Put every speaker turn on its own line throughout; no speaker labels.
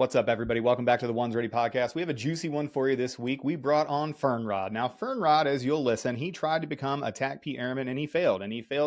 What's up, everybody? Welcome back to the Ones Ready podcast. We have a juicy one for you this week. We brought on Fernrod. Now, Fernrod, as you'll listen, he tried to become a TACP airman and he failed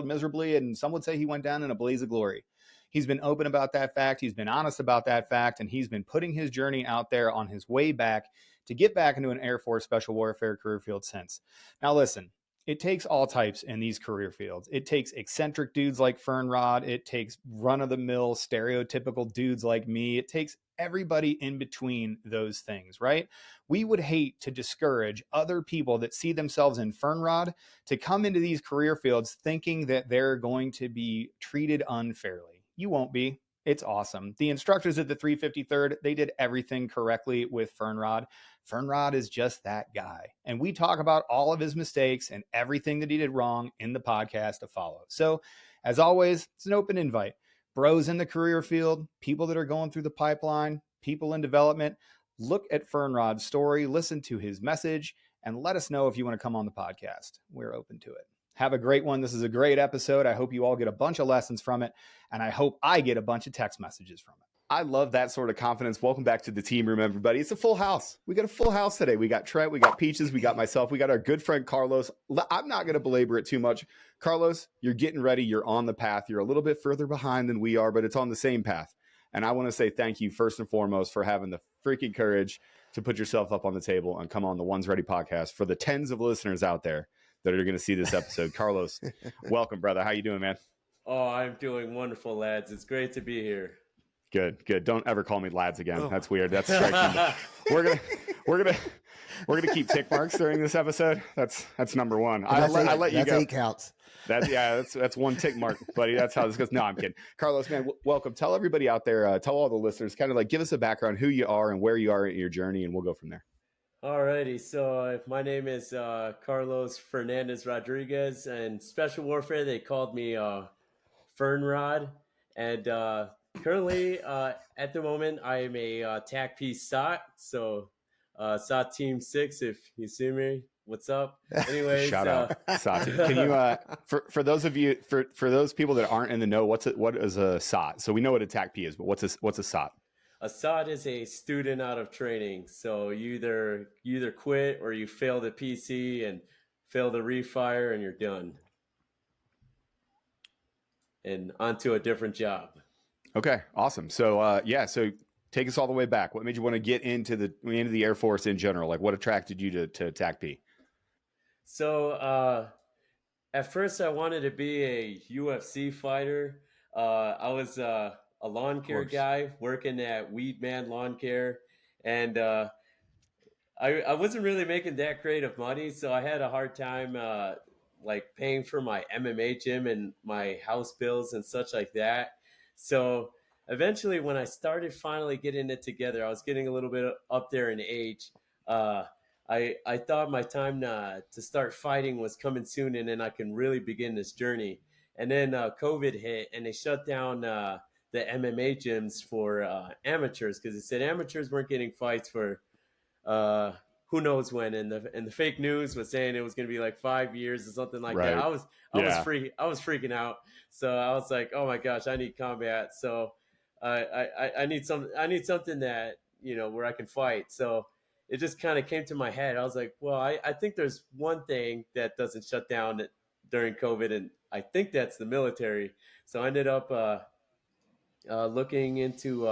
miserably. And some would say he went down in a blaze of glory. He's been open about that fact. He's been honest about that fact. And he's been putting his journey out there on his way back to get back into an Air Force Special Warfare career field since. Now, listen. It takes all types in these career fields. It takes eccentric dudes like Fernrod. It takes run-of-the-mill, stereotypical dudes like me. It takes everybody in between those things, right? We would hate to discourage other people that see themselves in Fernrod to come into these career fields thinking that they're going to be treated unfairly. You won't be. It's awesome. The instructors at the 353rd, they did everything correctly with Fernrod. Fernrod is just that guy. And we talk about all of his mistakes and everything that he did wrong in the podcast to follow. So, as always, it's an open invite. Bros in the career field, people that are going through the pipeline, people in development, look at Fernrod's story, listen to his message, and let us know if you want to come on the podcast. We're open to it. Have a great one. This is a great episode. I hope you all get a bunch of lessons from it, and I hope I get a bunch of text messages from it. I love that sort of confidence. Welcome back to the team room, everybody. It's a full house. We got a full house today. We got Trent, we got Peaches, we got myself, we got our good friend Carlos. I'm not going to belabor it too much. Carlos, you're getting ready. You're on the path. You're a little bit further behind than we are, but it's on the same path. And I want to say thank you first and foremost for having the freaking courage to put yourself up on the table and come on the Ones Ready podcast for the tens of listeners out there that are going to see this episode. Carlos, welcome, brother. How you doing, man?
Oh, I'm doing wonderful, lads. It's great to be here.
Good. Don't ever call me lads again. Oh. That's weird. That's striking. we're gonna keep tick marks during this episode. That's number one. I let you go.
That's 8 counts.
That's one tick mark, buddy. That's how this goes. No, I'm kidding. Carlos, man, welcome. Tell everybody out there, tell all the listeners, kind of like give us a background, who you are and where you are in your journey, and we'll go from there.
Alrighty, so my name is Carlos Fernandez Rodriguez, and Special Warfare, they called me Fernrod, and currently, at the moment, I am a TACP SOT, so SOT Team 6, if you see me, what's up? Anyways,
shout out, SOT. Can you, for those of you, for those people that aren't in the know, what is a SOT? So we know what a TACP is, but what's a SOT?
A SOT is a student out of training. So you either quit or you fail the PC and fail the refire and you're done. And onto a different job.
Okay, awesome. So so take us all the way back. What made you want to get into the Air Force in general? Like what attracted you to TACP?
So at first I wanted to be a UFC fighter. I was a lawn care guy working at Weedman Lawn Care, and I wasn't really making that great of money, so I had a hard time like paying for my MMA gym and my house bills and such like that. So eventually, when I started finally getting it together, I was getting a little bit up there in age. I thought my time to start fighting was coming soon, and then I can really begin this journey. And then COVID hit, and they shut down the MMA gyms for amateurs because they said amateurs weren't getting fights for who knows when. And the fake news was saying it was going to be like 5 years or something like that. I was freaking out. So I was like, oh my gosh, I need combat. So I need something that, where I can fight. So it just kind of came to my head. I was like, well, I think there's one thing that doesn't shut down during COVID, and I think that's the military. So I ended up looking into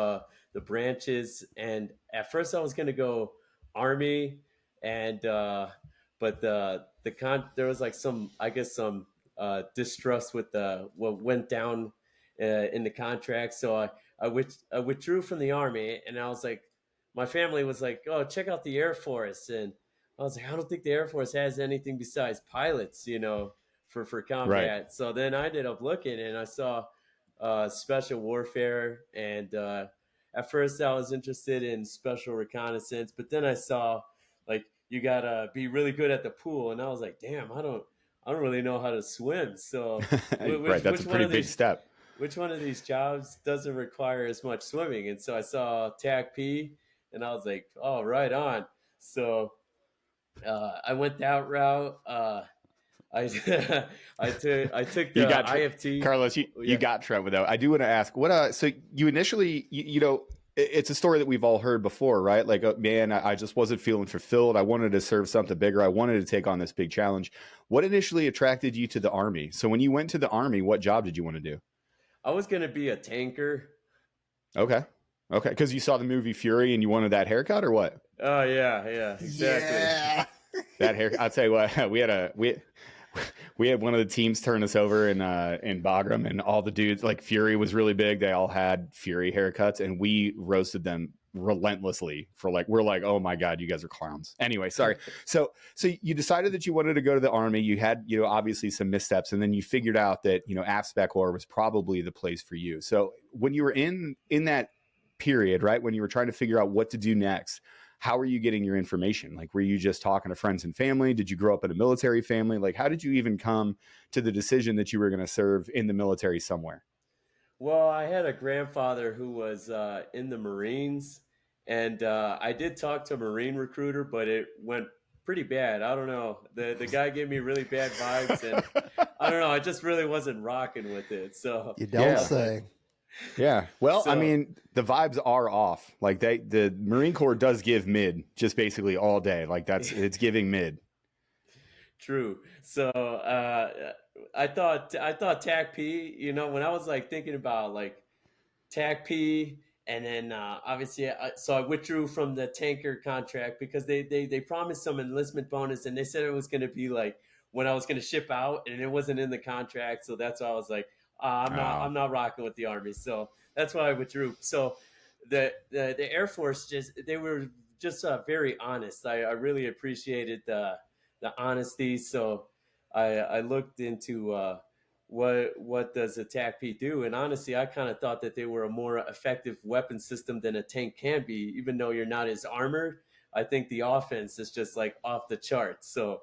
the branches, and at first I was going to go Army, and but there was like some distrust with what went down in the contract. So I withdrew from the Army, and I was like, my family was like, oh, check out the Air Force. And I was like, I don't think the Air Force has anything besides pilots, for combat. Right. So then I ended up looking, and I saw Special Warfare. And at first I was interested in Special Reconnaissance, but then I saw like you got to be really good at the pool. And I was like, damn, I don't really know how to swim. So
right, that's a pretty big step.
Which one of these jobs doesn't require as much swimming? And so I saw TACP, and I was like, oh, right on. So I went that route. I took the IFT.
Carlos, you got Trevor though. I do want to ask what. So you initially, it's a story that we've all heard before, right? Like, man, I just wasn't feeling fulfilled. I wanted to serve something bigger. I wanted to take on this big challenge. What initially attracted you to the Army? So when you went to the Army, what job did you want to do?
I was going to be a tanker.
Okay. Okay. Because you saw the movie Fury and you wanted that haircut or what?
Oh, yeah, exactly.
Yeah. That hair. I'll tell you what, we had one of the teams turn us over in Bagram, and all the dudes, like Fury was really big. They all had Fury haircuts, and we roasted them relentlessly for like, we're like, oh my God, you guys are clowns. Anyway, sorry. So you decided that you wanted to go to the Army. You had, obviously some missteps, and then you figured out that, AFSPEC Corps was probably the place for you. So when you were in that period, right, when you were trying to figure out what to do next, how are you getting your information? Like, were you just talking to friends and family? Did you grow up in a military family? Like, how did you even come to the decision that you were going to serve in the military somewhere?
Well, I had a grandfather who was in the Marines, and I did talk to a Marine recruiter, but it went pretty bad. I don't know. The guy gave me really bad vibes, and I don't know. I just really wasn't rocking with it. So
you don't say.
Yeah. Well, I mean, the vibes are off. Like the Marine Corps does give mid just basically all day. Like it's giving mid.
True. So I thought TACP, when I was like thinking about like TACP, and then obviously so I withdrew from the tanker contract because they promised some enlistment bonus, and they said it was going to be like when I was going to ship out, and it wasn't in the contract. So that's why I was like, I'm not rocking with the Army. So that's why I withdrew. So the Air Force they were just very honest. I really appreciated the honesty. So I looked into what does a TACP do, and honestly, I kind of thought that they were a more effective weapon system than a tank can be. Even though you're not as armored, I think the offense is just like off the charts. So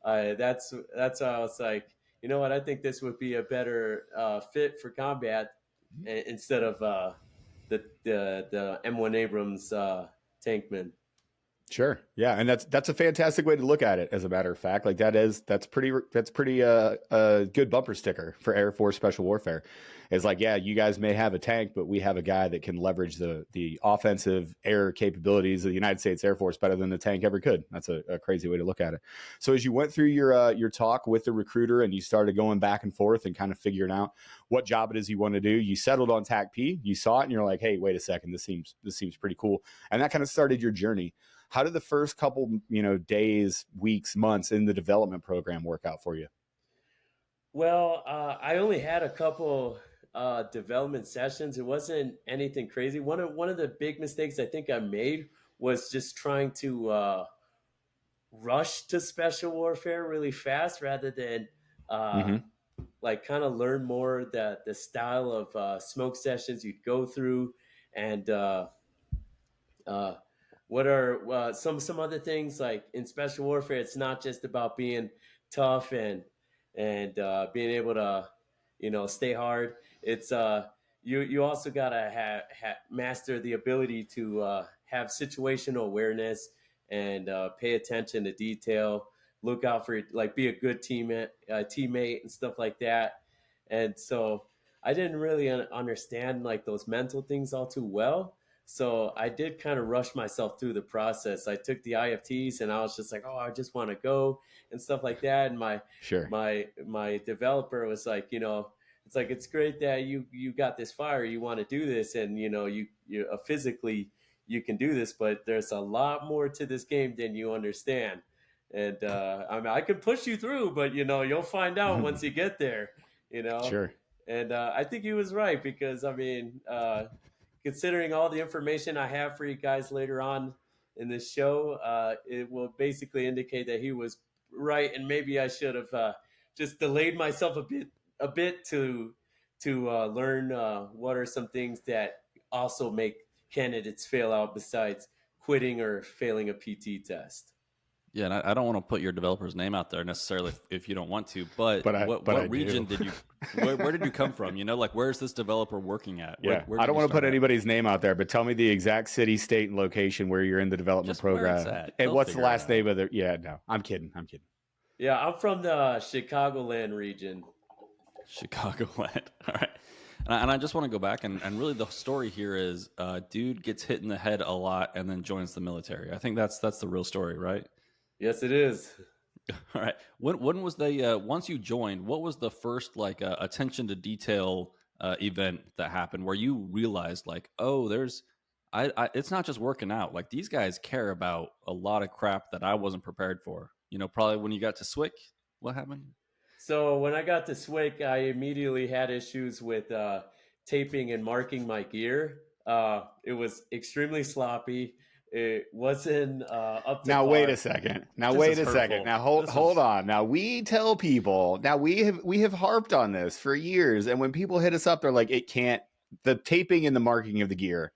that's why I was like, you know what? I think this would be a better fit for combat instead of the M1 Abrams tankman.
Sure. Yeah, and that's a fantastic way to look at it. As a matter of fact, like that's pretty a good bumper sticker for Air Force Special Warfare. It's like, yeah, you guys may have a tank, but we have a guy that can leverage the offensive air capabilities of the United States Air Force better than the tank ever could. That's a crazy way to look at it. So as you went through your talk with the recruiter and you started going back and forth and kind of figuring out what job it is you want to do, you settled on TACP. You saw it and you're like, hey, wait a second, this seems pretty cool, and that kind of started your journey. How did the first couple, days, weeks, months in the development program work out for you?
Well, I only had a couple development sessions. It wasn't anything crazy. One of the big mistakes I think I made was just trying to rush to special warfare really fast rather than like kind of learn more the style of smoke sessions you'd go through, and what are some other things. Like in special warfare, it's not just about being tough and being able to stay hard. It's you also gotta master the ability to have situational awareness and pay attention to detail, look out for, like, be a good teammate and stuff like that. And so I didn't really understand like those mental things all too well. So I did kind of rush myself through the process. I took the IFTs and I was just like, oh, I just want to go and stuff like that. And my developer was like, it's like, it's great that you got this fire, you want to do this, and you physically you can do this, but there's a lot more to this game than you understand. And I mean, I can push you through, but you'll find out once you get there.
Sure.
And I think he was right, because I mean, considering all the information I have for you guys later on in this show, it will basically indicate that he was right, and maybe I should have just delayed myself a bit to learn what are some things that also make candidates fail out besides quitting or failing a PT test.
Yeah, and I don't want to put your developer's name out there necessarily if you don't want to, but what region did you, where did you come from? Like, where's this developer working at?
Yeah, I don't want to put anybody's name out there, but tell me the exact city, state, and location where you're in the development program. And what's the last name of the, yeah, no, I'm kidding.
Yeah, I'm from the Chicagoland region.
Chicagoland. All right. And I just want to go back and really the story here is dude gets hit in the head a lot and then joins the military. I think that's the real story, right?
Yes, it is.
All right. When was the once you joined, what was the first like attention to detail event that happened where you realized like, oh, there's it's not just working out. Like these guys care about a lot of crap that I wasn't prepared for. You know, probably when you got to SWIC, what happened?
So when I got to SWIC, I immediately had issues with taping and marking my gear. It was extremely sloppy. It wasn't up to
Now
par.
wait a second. Now wait a second. Now hold on. Now we tell people. Now we have harped on this for years, and when people hit us up, they're like, "It can't." The taping and the marking of the gear,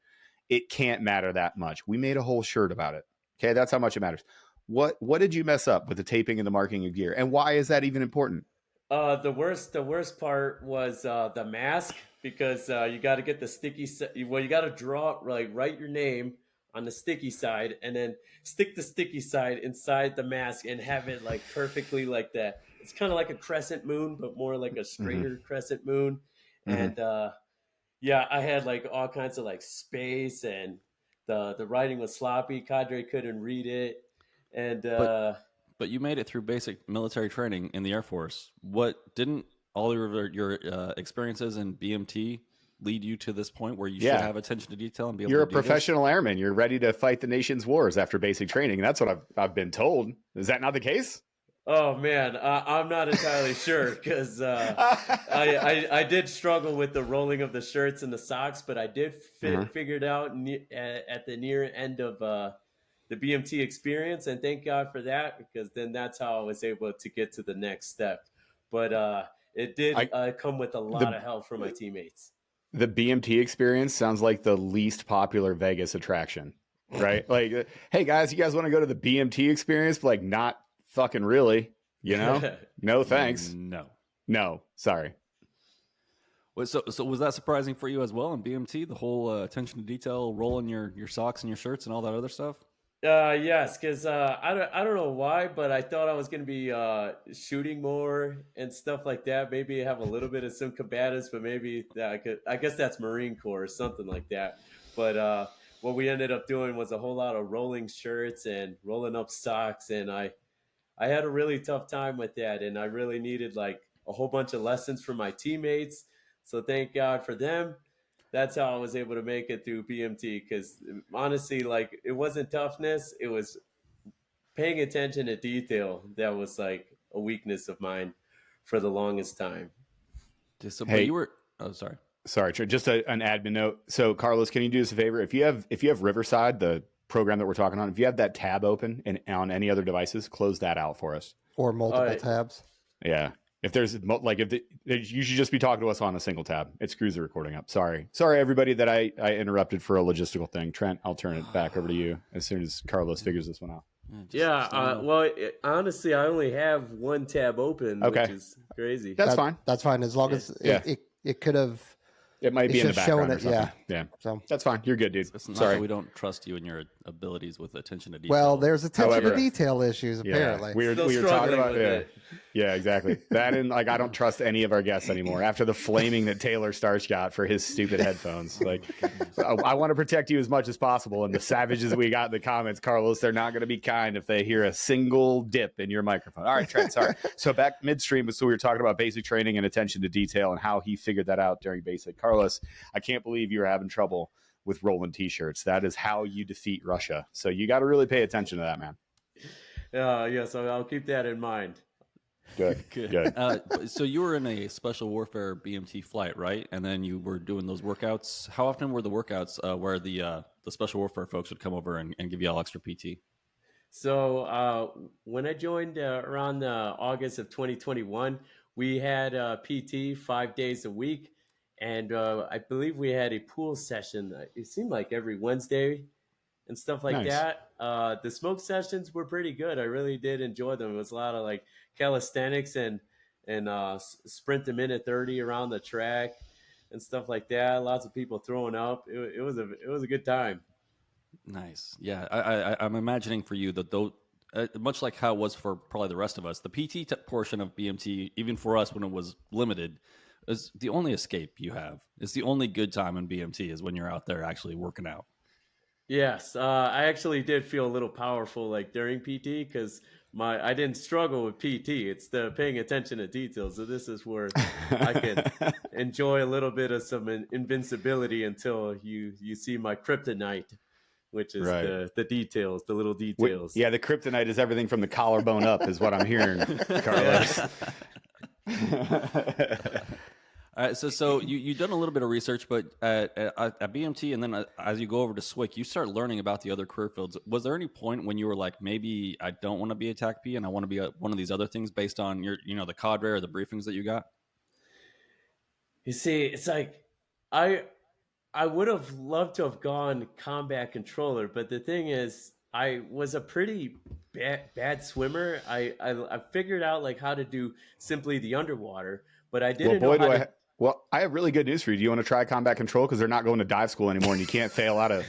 it can't matter that much. We made a whole shirt about it. Okay, that's how much it matters. What did you mess up with the taping and the marking of gear, and why is that even important?
The worst part was the mask, because you got to get the sticky. Well, you got to draw, like, write your name on the sticky side, and then stick the sticky side inside the mask and have it like perfectly like that. It's kind of like a crescent moon, but more like a straighter crescent moon. And yeah, I had like all kinds of like space, and the writing was sloppy. Cadre couldn't read it, and
but you made it through basic military training in the Air Force. What didn't all your experiences in BMT lead you to this point where you should have attention to detail and be able
You're
to
a professional airman. You're ready to fight the nation's wars after basic training. That's what I've been told. Is that not the case?
Oh man, I'm not entirely sure, because I did struggle with the rolling of the shirts and the socks, but I did figure it out at the near end of the BMT experience, and thank God for that, because then that's how I was able to get to the next step. But it did come with a lot of help from my teammates.
The BMT experience sounds like the least popular Vegas attraction, right? Like, hey guys, you guys want to go to the BMT experience? But like, not fucking really, you know? No thanks. No, sorry.
So was that surprising for you as well in BMT? The whole attention to detail, rolling your socks and your shirts and all that other stuff?
Yes, because I don't know why, but I thought I was going to be shooting more and stuff like that. Maybe have a little bit of some combatives, but maybe I guess that's Marine Corps or something like that. But what we ended up doing was a whole lot of rolling shirts and rolling up socks, and I had a really tough time with that, and I really needed like a whole bunch of lessons from my teammates. So thank God for them. That's how I was able to make it through BMT, because honestly, like, it wasn't toughness. It was paying attention to detail that was like a weakness of mine for the longest time.
Hey, you were,
sorry, just an admin note. So Carlos, can you do us a favor? If you have Riverside, the program that we're talking on, if you have that tab open and on any other devices, close that out for us.
Or multiple tabs.
Yeah. If there's like, you should just be talking to us on a single tab. It screws the recording up. Sorry, everybody, that I interrupted for a logistical thing. Trent, I'll turn it back over to you as soon as Carlos figures this one out.
Well, honestly, I only have one tab open, which is crazy.
That's fine.
That's fine, as long as it could have.
It might be in the background or something.
Yeah.
So that's fine. You're good, dude.
It's not that we don't trust you and your abilities with attention to detail.
Well, there's attention to detail issues, apparently.
We were talking about it. Yeah, exactly. That, and like, I don't trust any of our guests anymore after the flaming that Taylor Starch got for his stupid headphones. Like, I want to protect you as much as possible. And the savages we got in the comments, Carlos, they're not going to be kind if they hear a single dip in your microphone. All right, Trent, sorry. So back midstream, so we were talking about basic training and attention to detail and how he figured that out during basic. Carlos, I can't believe you were having trouble with rolling T-shirts. That is how you defeat Russia. So you got to really pay attention to that, man.
So I'll keep that in mind.
Good.
So you were in a special warfare BMT flight, right? And then you were doing those workouts. How often were the workouts where the special warfare folks would come over and give you all extra PT?
So when I joined around August of 2021, we had PT 5 days a week. And I believe we had a pool session. It seemed like every Wednesday and stuff like that. The smoke sessions were pretty good. I really did enjoy them. It was a lot of like calisthenics and sprint a minute 30 around the track and stuff like that. Lots of people throwing up. It was a good time.
Nice. Yeah, I'm imagining for you that though, much like how it was for probably the rest of us, the PT portion of BMT, even for us when it was limited, is the only escape you have. It's the only good time in BMT is when you're out there actually working out.
Yes, I actually did feel a little powerful like during PT because I didn't struggle with PT. It's the paying attention to details. So this is where I can enjoy a little bit of some invincibility until you see my kryptonite, which is the details, the little details.
The kryptonite is everything from the collarbone up, is what I'm hearing, Carlos.
All right, so you've done a little bit of research, but at BMT and then as you go over to SWCC, you start learning about the other career fields. Was there any point when you were like, maybe I don't want to be a TACP and I want to be one of these other things based on your, the cadre or the briefings that you got?
You see, it's like I would have loved to have gone combat controller, but the thing is, I was a pretty bad swimmer. I figured out like how to do simply the underwater, but I didn't know how to.
Well, I have really good news for you. Do you want to try combat control? Because they're not going to dive school anymore, and you can't fail out of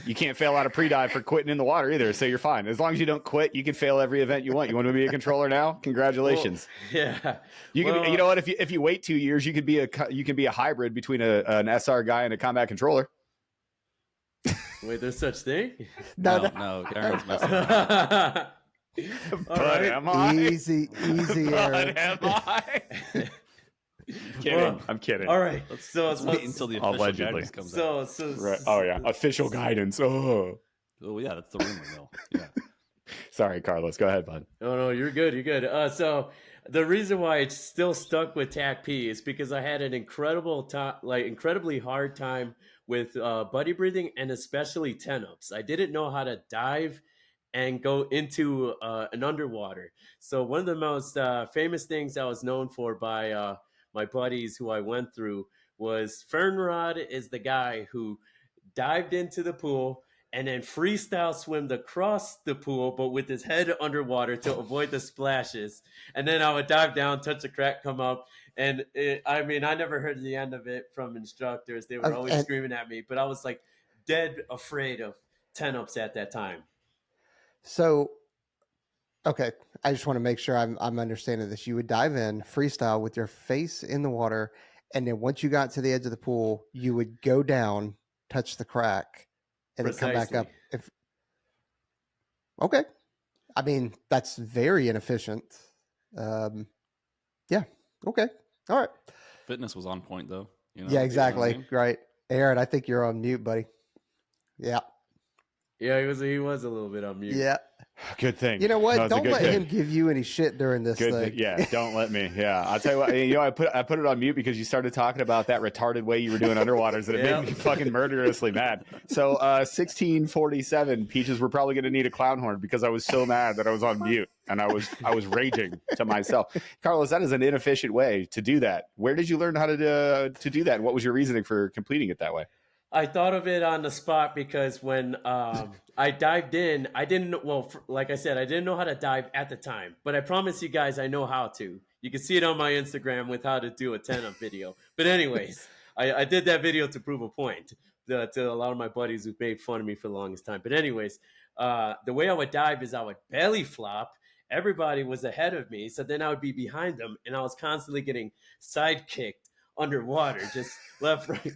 pre-dive for quitting in the water either. So you're fine. As long as you don't quit, you can fail every event you want. You want to be a controller now? Congratulations.
Well, yeah.
You know what? If you wait 2 years, you can be a hybrid between an SR guy and a combat controller.
Wait, there's such thing?
No, Aaron's messing up.
But am I?
Easy,
But am I? I'm kidding.
All right.
Let's wait until the official guidance comes out.
Right. Oh yeah, official guidance. Oh
yeah, that's the rumor mill. Yeah.
Sorry, Carlos. Go ahead, bud.
No, you're good. You're good. So the reason why it's still stuck with TACP is because I had an incredibly hard time with buddy breathing and especially 10-ups. I didn't know how to dive and go into an underwater. So one of the most famous things I was known for by my buddies who I went through was Fernrod is the guy who dived into the pool and then freestyle swimmed across the pool, but with his head underwater to avoid the splashes. And then I would dive down, touch the crack, come up. And I never heard the end of it from instructors. They were always screaming at me, but I was like dead afraid of 10-ups at that time.
So, okay, I just want to make sure I'm understanding this. You would dive in freestyle with your face in the water, and then once you got to the edge of the pool, you would go down, touch the crack, and then come back up. Okay, I mean that's very inefficient. Yeah. Okay. All right.
Fitness was on point though.
Yeah, exactly. You know what I mean? Right, Aaron. I think you're on mute, buddy. Yeah.
Yeah, he was a little bit on mute.
Yeah.
Good thing.
You know what? Don't let him give you any shit during this thing.
Yeah, don't let me. Yeah, I'll tell you what. I put it on mute because you started talking about that retarded way you were doing underwaters, and it made me fucking murderously mad. So, 1647, Peaches, we're probably going to need a clown horn because I was so mad that I was on mute and I was raging to myself. Carlos, that is an inefficient way to do that. Where did you learn how to do that? And what was your reasoning for completing it that way?
I thought of it on the spot because when I dived in, like I said, I didn't know how to dive at the time, but I promise you guys I know how to. You can see it on my Instagram with how to do a 10-up video. But anyways, I did that video to prove a point to a lot of my buddies who made fun of me for the longest time. But anyways, the way I would dive is I would belly flop. Everybody was ahead of me, so then I would be behind them, and I was constantly getting side kicked underwater, just left, right.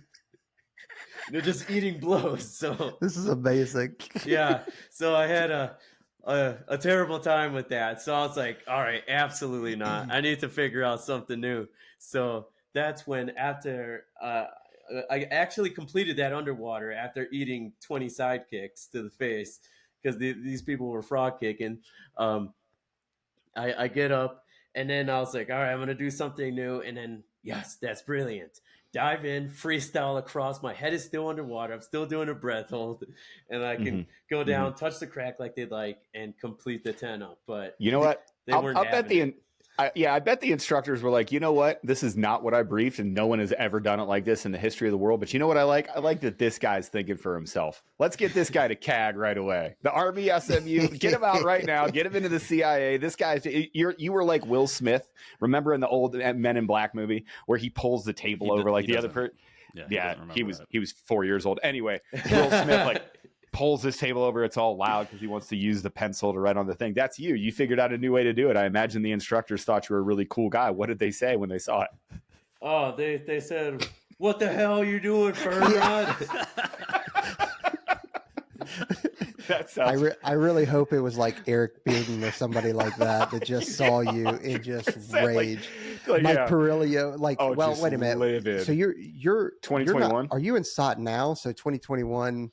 They're just eating blows. So
this is amazing.
Yeah. So I had a terrible time with that. So I was like, all right, absolutely not. I need to figure out something new. So that's when after I actually completed that underwater after eating 20 side kicks to the face because these people were frog kicking. I get up and then I was like, all right, I'm going to do something new. And then, yes, that's brilliant. Dive in, freestyle across. My head is still underwater. I'm still doing a breath hold, and I can go down, touch the crack like they'd like, and complete the 10-up. But
you know what?
They weren't having it.
I bet the instructors were like, you know what? This is not what I briefed, and no one has ever done it like this in the history of the world. But you know what I like? I like that this guy's thinking for himself. Let's get this guy to CAG right away. The Army, SMU, get him out right now. Get him into the CIA. This guy's you were like Will Smith. Remember in the old Men in Black movie where he pulls the table over like the other person? Yeah, he was 4 years old. Anyway, Will Smith like pulls this table over. It's all loud because he wants to use the pencil to write on the thing. That's you. You figured out a new way to do it. I imagine the instructors thought you were a really cool guy. What did they say when they saw it?
Oh, they said, "What the hell are you doing, Fernand?"
That sounds.
I really hope it was like Eric Bearden or somebody like that that just saw you and just
Say,
rage.
like,
Mike
yeah.
Perillo, like,
Oh,
well,
just
wait a minute.
livid.
So you're
2021?
Are you in SOT now? So 2021,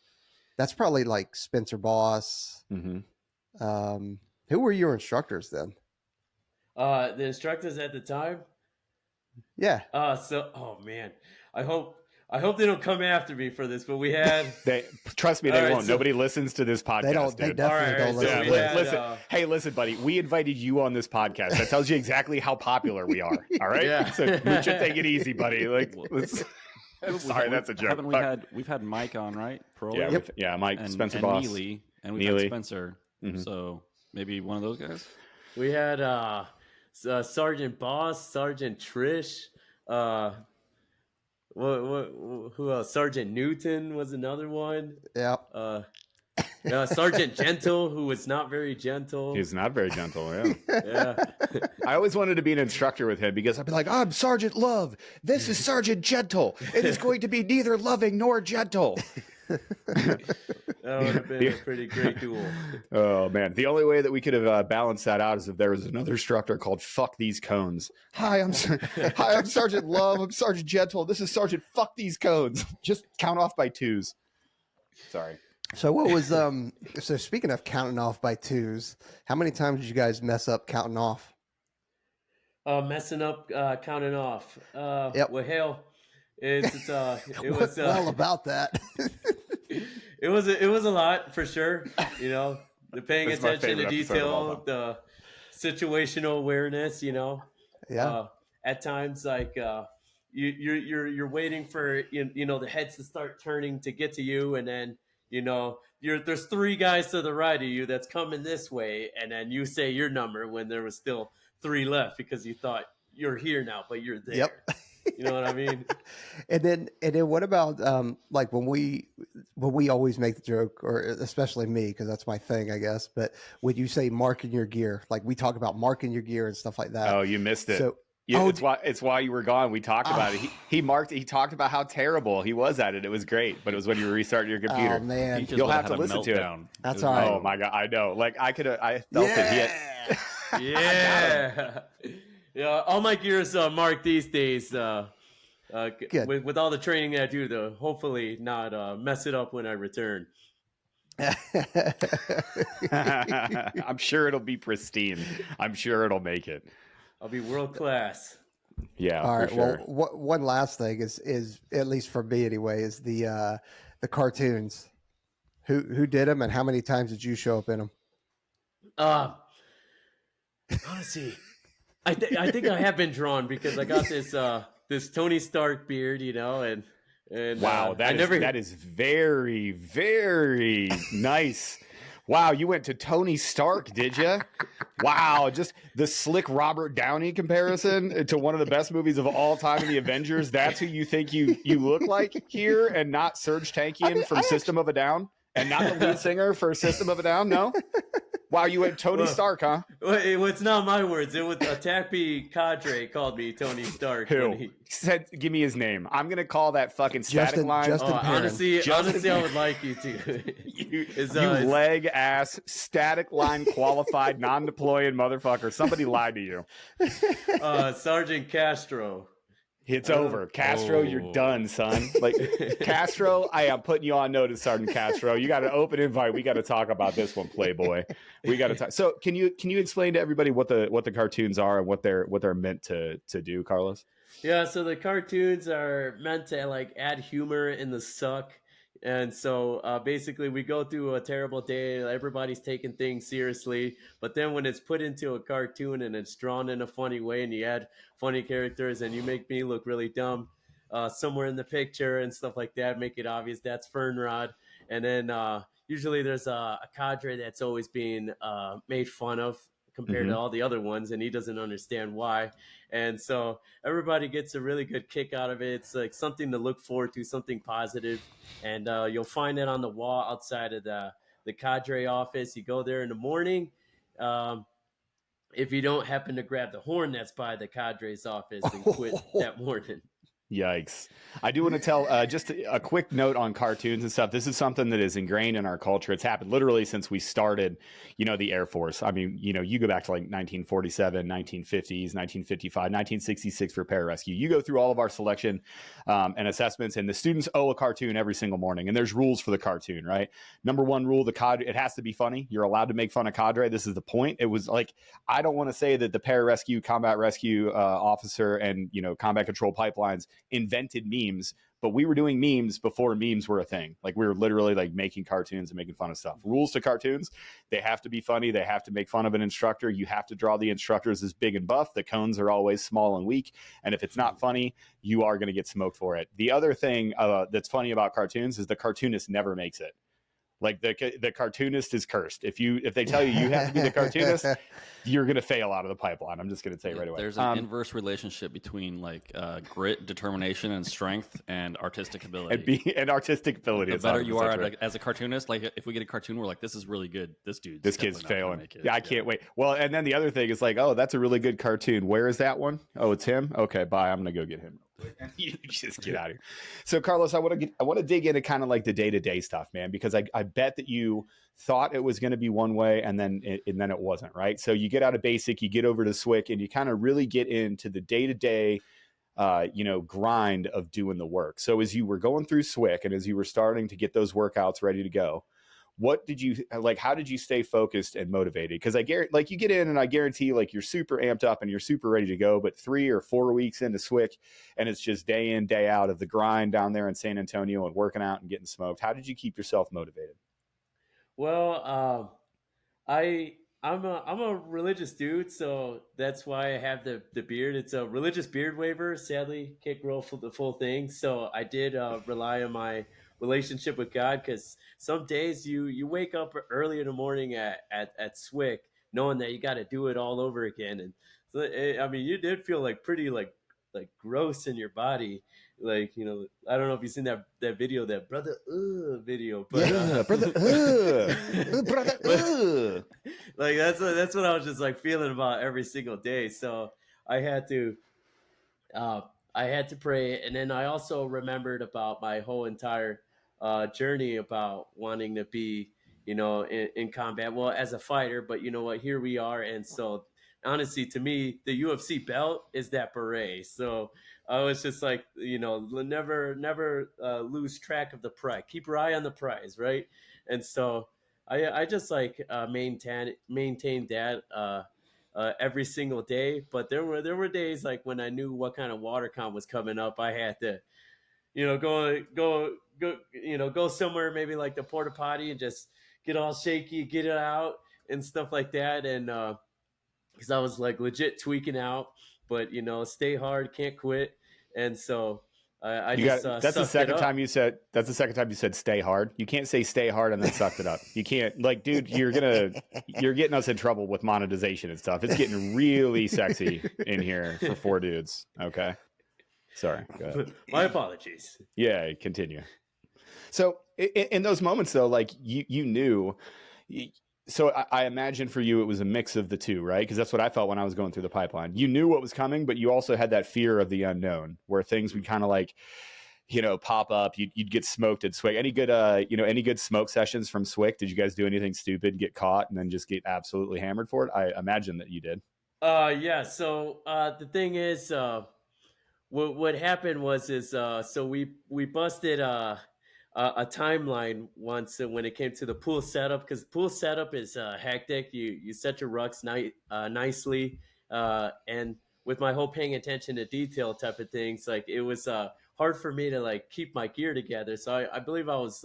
that's probably like Spencer Boss.
Mm-hmm.
Who were your instructors then?
The instructors at the time.
Yeah.
Oh man, I hope they don't come after me for this. But we had.
Trust me, they
All
won't.
right, so-
Nobody listens to this podcast.
They don't. They
dude.
definitely
All right,
don't
so
listen.
we
to
had,
it.
Listen, hey, listen, buddy. We invited you on this podcast. That tells you exactly how popular we are. All right.
Yeah.
So we should take it easy, buddy. Like, sorry, that's a joke.
Haven't we've had Mike on, right? Pearl?
Yeah, Mike,
and,
Spencer
and
Boss,
Neely, and we've
Neely.
had Spencer.
Mhm.
So maybe one of those guys.
We had Sergeant Boss, Sergeant Trish. Who else? Sergeant Newton was another one.
Yeah.
Sergeant Gentle, who was not very gentle.
He's not very gentle. Yeah.
Yeah.
I always wanted to be an instructor with him because I'd be like, I'm Sergeant Love. This is Sergeant Gentle. It is going to be neither loving nor gentle.
That would have been a pretty great duel.
Oh, man. The only way that we could have balanced that out is if there was another instructor called Fuck These Cones. Hi, I'm Sergeant Love. I'm Sergeant Gentle. This is Sergeant Fuck These Cones. Just count off by twos. Sorry.
So what was so speaking of counting off by twos, how many times did you guys mess up counting off?
Messing up, counting off.
Yep.
Well, hell, it was
well about that.
it was a lot for sure. You know, the paying
This is my
attention to
favorite episode of all
detail, the situational awareness. You know,
Yeah.
at times like you're waiting for you know the heads to start turning to get to you, and then you know there's three guys to the right of you that's coming this way, and then you say your number when there was still three left because you thought you're here now, but you're there.
Yep.
You know what I mean?
And then what about like when we always make the joke, or especially me, because that's my thing, I guess. But when you say marking your gear, like we talk about marking your gear and stuff like that.
Oh, you missed it.
So
Yeah, it's why you were gone. We talked about it.
Ah.
He talked about how terrible he was at it. It was great, but it was when you were restarting your computer.
Oh man,
He just
You'll
would've
have to
had a
listen to it.
meltdown.
That's
It was
all right.
Oh my god, I know. Like I felt it.
Yeah. Yeah. All my gears marked these days.
Good.
With all the training I do, to hopefully not mess it up when I return.
I'm sure it'll be pristine. I'm sure it'll make it.
I'll be world class.
Yeah,
All right.
for sure.
Well, one last thing is at least for me anyway, is the cartoons. Who did them, and how many times did you show up in them?
Honestly, I think I have been drawn because I got this Tony Stark beard, you know, and
Wow, that is very, very nice. Wow, you went to Tony Stark, did you? Wow, just the slick Robert Downey comparison to one of the best movies of all time in the Avengers. That's who you think you look like here, and not Serge Tankian from System of a Down, and not the lead singer for System of a Down. No. Wow, you went Tony Stark, huh?
Well, it's not my words. It was Attack B cadre called me Tony Stark.
Who
when he
said? Give me his name. I'm gonna call that fucking static line.
Justin Perrin.
Honestly, I would like you to.
You
It's,
leg ass static line qualified non-deploying motherfucker. Somebody lied to you.
Sergeant Castro.
It's over. Castro, you're done, son. Like Castro, I am putting you on notice, Sergeant Castro. You got an open invite. We got to talk about this one, Playboy. We got to talk. So can you explain to everybody what the cartoons are and what they're meant to do, Carlos?
Yeah, so the cartoons are meant to like add humor in the suck. And so basically we go through a terrible day. Everybody's taking things seriously. But then when it's put into a cartoon and it's drawn in a funny way and you add funny characters and you make me look really dumb somewhere in the picture and stuff like that, make it obvious that's Fernrod. And then usually there's a cadre that's always being made fun of compared to all the other ones, and he doesn't understand why. And so everybody gets a really good kick out of it. It's like something to look forward to, something positive. And you'll find it on the wall outside of the cadre office. You go there in the morning. if you don't happen to grab the horn that's by the cadre's office and quit that morning.
Yikes. I do want to tell just a quick note on cartoons and stuff. This is something that is ingrained in our culture. It's happened literally since we started, the Air Force. I mean, you go back to like 1947, 1950s, 1955, 1966 for pararescue. You go through all of our selection and assessments, and the students owe a cartoon every single morning. And there's rules for the cartoon, right? Number one rule, the cadre, it has to be funny. You're allowed to make fun of cadre. This is the point. It was like, I don't want to say that the pararescue, combat rescue officer and, combat control pipelines invented memes, but we were doing memes before memes were a thing. Like we were literally like making cartoons and making fun of stuff. Rules to cartoons: they have to be funny. They have to make fun of an instructor. You have to draw the instructors as big and buff. The cones are always small and weak. And if it's not funny, you are going to get smoked for it. The other thing that's funny about cartoons is the cartoonist never makes it. Like the cartoonist is cursed. If they tell you have to be the cartoonist, you're going to fail out of the pipeline. I'm just going to say right away.
There's an inverse relationship between like grit, determination, and strength, and artistic ability.
And artistic ability.
The better you are as a cartoonist, like if we get a cartoon, we're like, this is really good. This kid's failing. Yeah, I can't wait. Well, and then the other thing is like, oh, that's a really good cartoon. Where is that one? Oh, it's him. Okay, bye. I'm going to go get him. And you just get out of here. So Carlos, I want to dig into kind of like the day-to-day stuff, man, because I bet that you thought it was going to be one way and then it wasn't, right? So you get out of basic, you get over to SWCC, and you kind of really get into the day-to-day grind of doing the work. So as you were going through SWCC and as you were starting to get those workouts ready to go, what did you like? How did you stay focused and motivated? Because I guarantee, like, you get in and I guarantee, like, you're super amped up and you're super ready to go. But 3 or 4 weeks into SWCC, and it's just day in, day out of the grind down there in San Antonio and working out and getting smoked. How did you keep yourself motivated?
Well, I'm a religious dude, so that's why I have the beard. It's a religious beard waiver. Sadly, can't grow the full thing. So I did rely on my relationship with God, because some days you wake up early in the morning at SWCC knowing that you got to do it all over again, and so I mean, you did feel like pretty like gross in your body, like, I don't know if you've seen that video, that brother video, but brother like that's what I was just like feeling about every single day. So I had to pray, and then I also remembered about my whole entire journey about wanting to be, in combat, well, as a fighter, but you know what, here we are. And so honestly, to me, the UFC belt is that beret. So I was just like, never lose track of the prize. Keep your eye on the prize, right? And so I just like maintained that every single day. But there were days like when I knew what kind of water count was coming up, I had to, go somewhere, maybe like the porta potty, and just get all shaky, get it out and stuff like that. And because I was like legit tweaking out, but stay hard, can't quit. And so that's the second time
you said stay hard. You can't say stay hard and then sucked it up. You can't, like, dude, you're getting us in trouble with monetization and stuff. It's getting really sexy in here for 4 dudes. Okay. Sorry. Go ahead.
My apologies.
Yeah, continue. So in those moments though, like you knew, so I imagine for you, it was a mix of the two, right? Because that's what I felt when I was going through the pipeline. You knew what was coming, but you also had that fear of the unknown, where things would kind of like, pop up. You'd get smoked at SWCC. Any good smoke sessions from SWCC? Did you guys do anything stupid, get caught, and then just get absolutely hammered for it? I imagine that you did.
Yeah. So the thing is, what happened was so we busted a timeline once when it came to the pool setup, because pool setup is hectic. You set your rucks nicely, and with my whole paying attention to detail type of things, like, it was hard for me to like keep my gear together. So I believe I was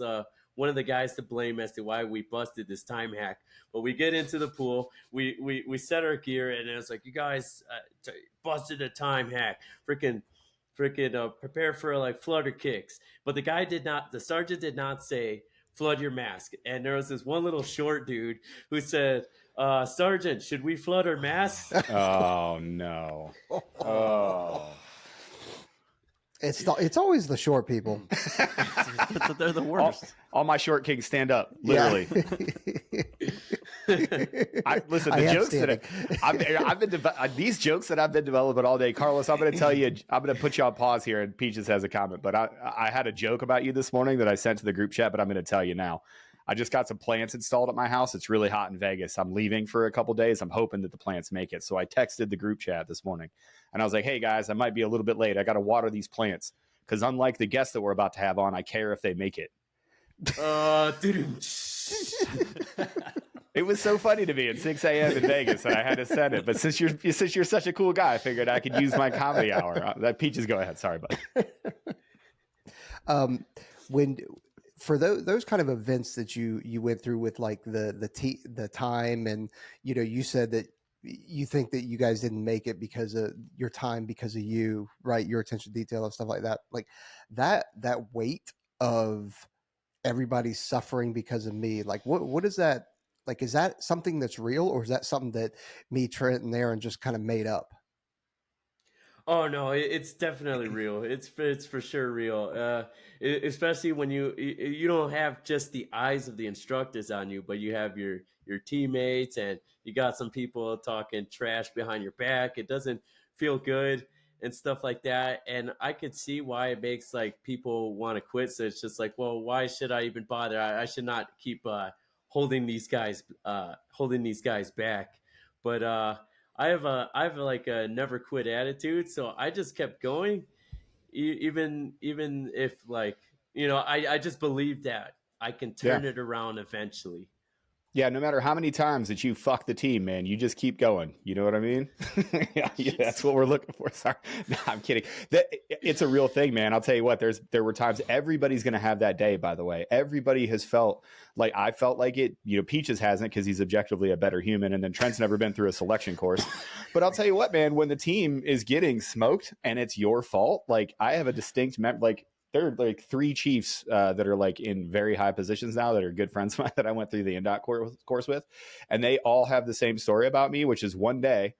one of the guys to blame as to why we busted this time hack. But we get into the pool, we set our gear, and it was like, you guys busted a time hack, freaking prepare for like flutter kicks. But the sergeant did not say flood your mask. And there was this one little short dude who said, Sergeant, should we flood our masks?
Oh no. Oh.
It's always the short people.
They're the worst.
All my short kings stand up, literally.
Yeah.
Listen,
I
the
am
jokes
standing.
these jokes that I've been developing all day, Carlos. I'm going to tell you, I'm going to put you on pause here, and Peaches has a comment. But I had a joke about you this morning that I sent to the group chat, but I'm going to tell you now. I just got some plants installed at my house. It's really hot in Vegas. I'm leaving for a couple days. I'm hoping that the plants make it. So I texted the group chat this morning, and I was like, "Hey guys, I might be a little bit late. I got to water these plants because unlike the guests that we're about to have on, I care if they make it." It was so funny to me at 6 a.m. in Vegas that I had to send it. But since you're such a cool guy, I figured I could use my comedy hour. That Peaches, go ahead. Sorry, bud.
When for those kind of events that you went through with like the time, and you said that you think that you guys didn't make it because of your time, because of you, right? Your attention to detail and stuff like that. Like that weight of everybody's suffering because of me. Like what is that? Like, is that something that's real, or is that something that me, Trent, and Aaron just kind of made up?
Oh no, it's definitely real. It's for sure real. Especially when you don't have just the eyes of the instructors on you, but you have your teammates, and you got some people talking trash behind your back. It doesn't feel good and stuff like that. And I could see why it makes like people want to quit. So it's just like, well, why should I even bother? I should not keep holding these guys back. But I have like a never quit attitude, so I just kept going, even if like I just believe that I can turn it around eventually.
Yeah, no matter how many times that you fuck the team, man, you just keep going. You know what I mean? Yeah, that's what we're looking for. Sorry, no, I'm kidding. It's a real thing, man. I'll tell you what. There were times everybody's going to have that day. By the way, everybody has felt like I felt like it. Peaches hasn't because he's objectively a better human, and then Trent's never been through a selection course. But I'll tell you what, man. When the team is getting smoked and it's your fault, like I have a distinct there are like 3 chiefs that are like in very high positions now that are good friends of mine that I went through the NDOT course with. And they all have the same story about me, which is one day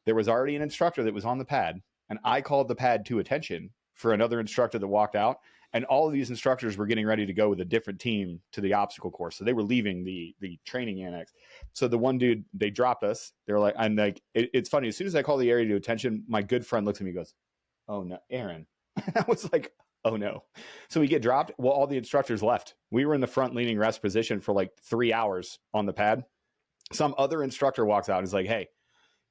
there was already an instructor that was on the pad, and I called the pad to attention for another instructor that walked out. And all of these instructors were getting ready to go with a different team to the obstacle course. So they were leaving the training annex. So the one dude, they dropped us. They're like, and like, it's funny. As soon as I call the area to attention, my good friend looks at me and goes, "Oh no, Aaron." I was like, oh no. So we get dropped. Well, all the instructors left. We were in the front leaning rest position for like 3 hours on the pad. Some other instructor walks out and is like, "Hey,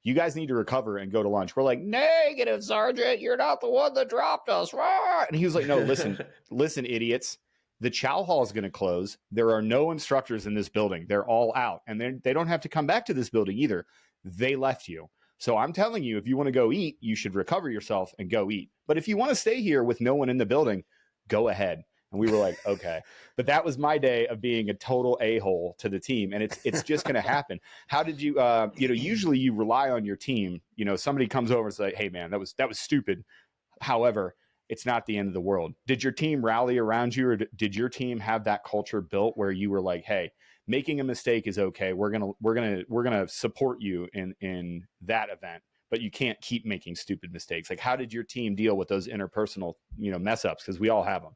you guys need to recover and go to lunch." We're like, "Negative, Sergeant. You're not the one that dropped us." And he was like, "No, listen, idiots. The chow hall is going to close. There are no instructors in this building. They're all out. And they don't have to come back to this building either. They left you. So I'm telling you, if you want to go eat, you should recover yourself and go eat. But if you want to stay here with no one in the building, go ahead." And we were like, okay. But that was my day of being a total a-hole to the team. And it's just going to happen. How did you, usually you rely on your team. Somebody comes over and says, "Hey, man, that was stupid." However, it's not the end of the world. Did your team rally around you, or did your team have that culture built where you were like, "Hey, making a mistake is okay. We're gonna support you in that event, but you can't keep making stupid mistakes"? Like, how did your team deal with those interpersonal, mess ups? Because we all have them.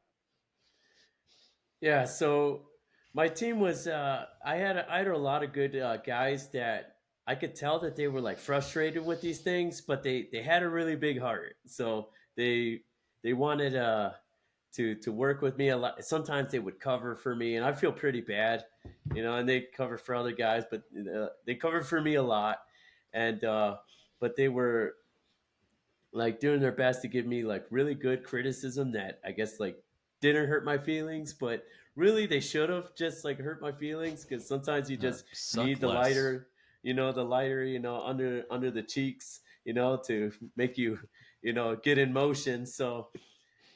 Yeah, so my team was I had a lot of good guys that I could tell that they were like frustrated with these things, but they had a really big heart. So they wanted to work with me a lot. Sometimes they would cover for me, and I feel pretty bad, and they cover for other guys, but they covered for me a lot. And but they were like doing their best to give me like really good criticism that I guess like didn't hurt my feelings, but really they should have just like hurt my feelings, because sometimes you just need the
less.
lighter, under the cheeks, to make you, get in motion. So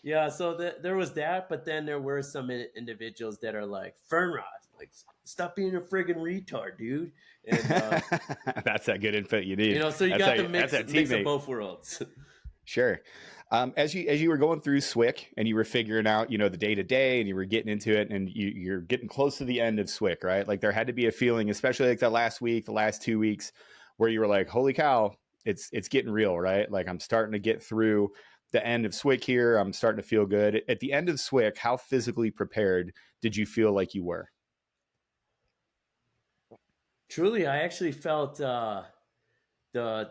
yeah, so there was that, but then there were some individuals that are like, "Fernrod, like stop being a friggin' retard, dude." And
That's that good input you need.
so you got the mix of both worlds.
Sure. As you were going through SWIC and you were figuring out, the day to day, and you were getting into it, and you're getting close to the end of SWIC, right? Like there had to be a feeling, especially like that last week, the last 2 weeks, where you were like, "Holy cow, it's getting real," right? Like I'm starting to get through the end of SWIC here. I'm starting to feel good. At the end of SWIC, how physically prepared did you feel like you were?
Truly, I actually felt the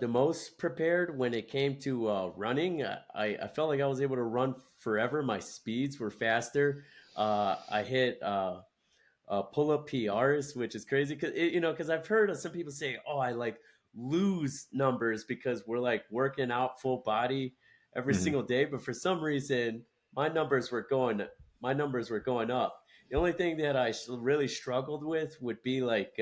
most prepared when it came to running. I felt like I was able to run forever. My speeds were faster. I hit pull up PRs, which is crazy because because I've heard of some people say, "Oh, I like lose numbers because we're like working out full body every
Mhm.
single day." But for some reason, my numbers were going my numbers were going up. The only thing that I really struggled with would be like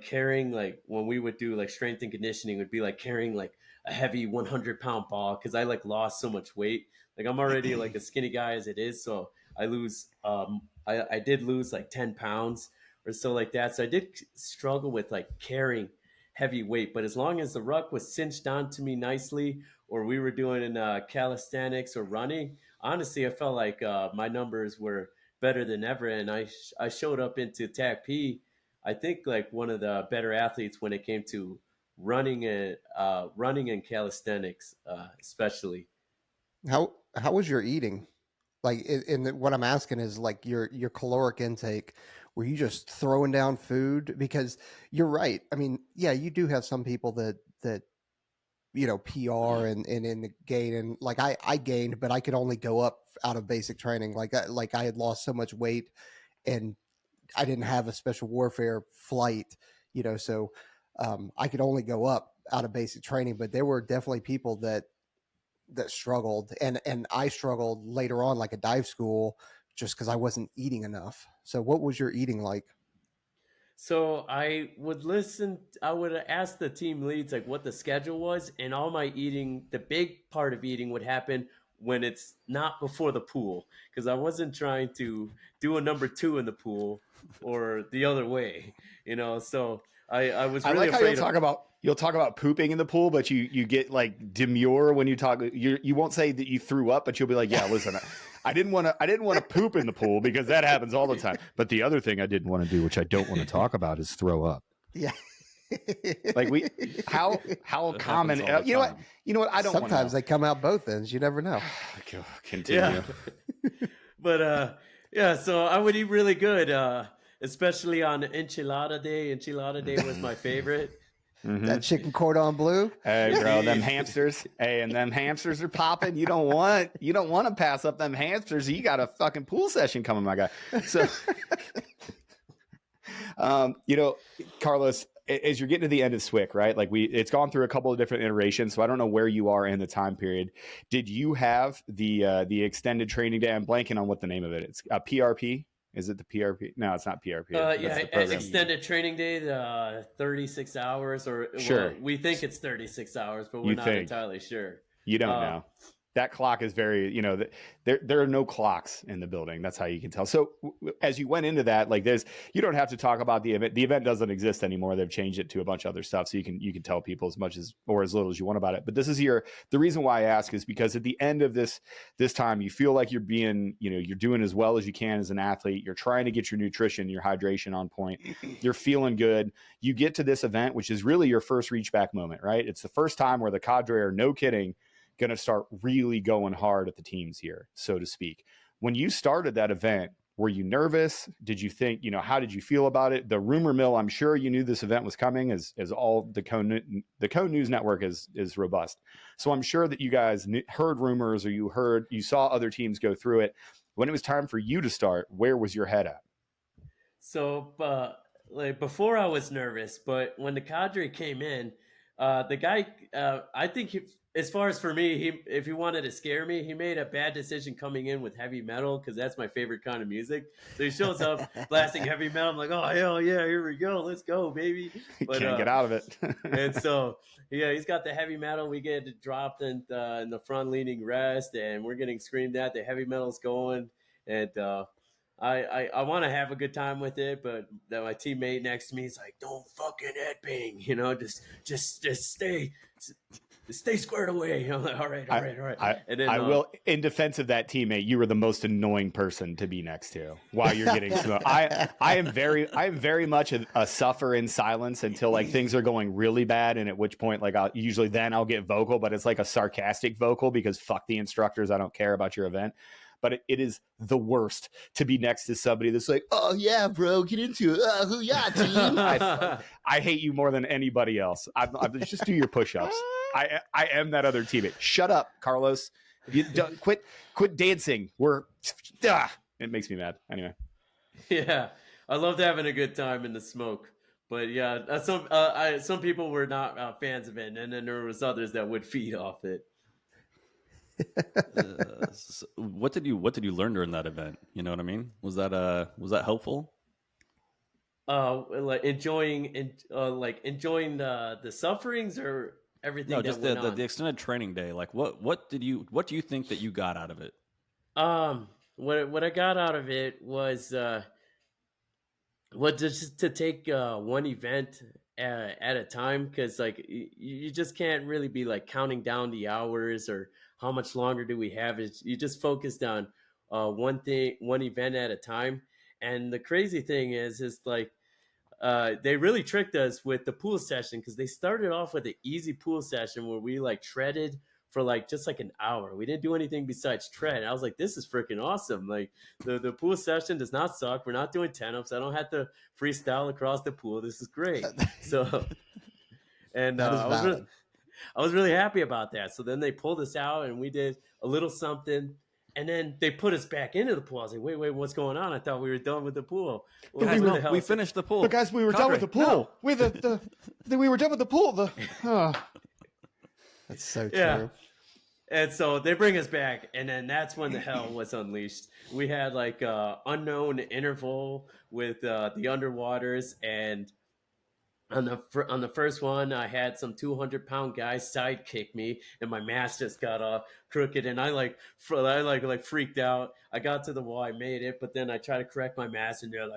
carrying, like when we would do like strength and conditioning, would be like carrying like a heavy 100-pound ball because I like lost so much weight. Like I'm already like a skinny guy as it is, so I lose I did lose like 10 pounds or so like that. So I did struggle with like carrying heavy weight, but as long as the ruck was cinched onto me nicely, or we were doing calisthenics or running, honestly I felt like my numbers were better than ever. And I showed up into TACP, I think, like one of the better athletes when it came to running and calisthenics, especially.
How was your eating? Like, what I'm asking is like your caloric intake. Were you just throwing down food? Because you're right. I mean, yeah, you do have some people that PR and in the gain, and like I gained, but I could only go up out of basic training. Like I had lost so much weight, and I didn't have a special warfare flight, so I could only go up out of basic training. But there were definitely people that struggled, and I struggled later on, like a dive school, just because I wasn't eating enough. So what was your eating like?
So I would ask the team leads like what the schedule was, and all my eating, the big part of eating would happen when it's not before the pool, because I wasn't trying to do a number two in the pool or the other way, So I was
I
really
like how you'll
afraid of.
talk about pooping in the pool, but you get like demure when you talk. You won't say that you threw up, but you'll be like, "Yeah, listen, I didn't want to poop in the pool because that happens all the time. But the other thing I didn't want to do, which I don't want to talk about, is throw up."
Yeah.
Like how
That
common?
happens all the
You know what?
time.
You know what? I don't want to
Sometimes they come out both ends. You never know.
continue.
Yeah. But yeah, so I would eat really good, especially on enchilada day. Enchilada day was my favorite.
Mhm.
That chicken cordon bleu.
Hey, bro, them hamsters. Hey, and them hamsters are popping. You don't want to pass up them hamsters. You got a fucking pool session coming, my guy. So, Carlos, as you're getting to the end of SWIC, right? Like it's gone through a couple of different iterations. So I don't know where you are in the time period. Did you have the extended training day? I'm blanking on what the name of it is. PRP. Is it the PRP? No, it's not PRP.
Yeah, extended training day, 36 hours, or
Sure.
well, we think it's 36 hours, but we're
You
not
think.
entirely sure.
You don't know. That clock is very, there are no clocks in the building. That's how you can tell. So as you went into that, like you don't have to talk about the event. The event doesn't exist anymore. They've changed it to a bunch of other stuff. So you can tell people as much as, or as little as you want about it. But the reason why I ask is because at the end of this time, you feel like you're being, you're doing as well as you can as an athlete. You're trying to get your nutrition, your hydration on point. You're feeling good. You get to this event, which is really your first reach back moment, right? It's the first time where the cadre are, no kidding, going to start really going hard at the teams here, so to speak. When you started that event, were you nervous? Did you think, how did you feel about it? The rumor mill, I'm sure you knew this event was coming, as all the Cone News Network is robust. So I'm sure that you guys heard rumors, or you saw other teams go through it. When it was time for you to start, where was your head at?
So, like before, I was nervous, but when the cadre came in, the guy, I think as far as for me, if he wanted to scare me, he made a bad decision coming in with heavy metal, because that's my favorite kind of music. So he shows up blasting heavy metal. I'm like, oh hell yeah, here we go, let's go, baby. But,
Can't get out of it.
And so yeah, he's got the heavy metal. We get dropped in the front leaning rest, and we're getting screamed at. The heavy metal's going, and I want to have a good time with it, but my teammate next to me is like, "Don't fucking headbang, just stay squared away." I'm like, all right. And then,
I will, in defense of that teammate, you were the most annoying person to be next to while you're getting smoked. I am very much a suffer in silence until like things are going really bad, and at which point like I'll get vocal, but it's like a sarcastic vocal because fuck the instructors, I don't care about your event. but it is the worst to be next to somebody that's like, oh yeah, bro, get into it. Who yeah, team. I hate you more than anybody else. Just do your push-ups. I am that other teammate. Shut up, Carlos. You quit dancing. It makes me mad. Anyway.
Yeah, I loved having a good time in the smoke. But yeah, some people were not fans of it, and then there was others that would feed off it.
So what did you learn during that event? You know what I mean? Was that helpful?
Like enjoying the sufferings or everything.
No, just the extended training day. Like what do you think that you got out of it?
What I got out of it was just to take one event at a time, because like you just can't really be like counting down the hours or how much longer do we have. You just focused on one event at a time. And the crazy thing is like they really tricked us with the pool session, because they started off with an easy pool session where we like treaded for like just like an hour. We didn't do anything besides tread. I was like, this is freaking awesome. Like the pool session does not suck. We're not doing 10-ups. I don't have to freestyle across the pool. This is great. So, and I was really happy about that. So then they pulled us out and we did a little something. And then they put us back into the pool. I was like, wait, what's going on? I thought we were done with the pool.
Well, we finished the pool.
But guys, we were done with the pool. No. We were done with the pool.
That's so true.
Yeah. And so they bring us back, and then that's when the hell was unleashed. We had like unknown interval with the underwaters, and on the first one, I had some 200-pound guy sidekick me, and my mask just got crooked, and I freaked out. I got to the wall, I made it, but then I tried to correct my mask, and they're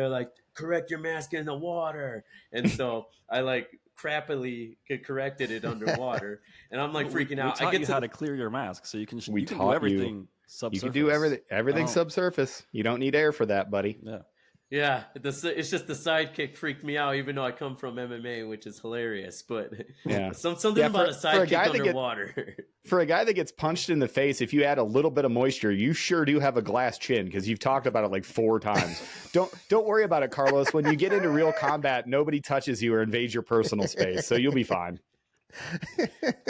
like, correct your mask in the water, and so I like crappily corrected it underwater, and I'm like freaking out.
I get how to clear your mask, so you can do everything subsurface.
You can do everything subsurface. You don't need air for that, buddy.
Yeah, it's just the sidekick freaked me out, even though I come from MMA, which is hilarious. But
yeah,
something about a sidekick underwater.
For a guy that gets punched in the face, if you add a little bit of moisture, you sure do have a glass chin, because you've talked about it like 4 times. Don't worry about it, Carlos. When you get into real combat, nobody touches you or invades your personal space, so you'll be fine.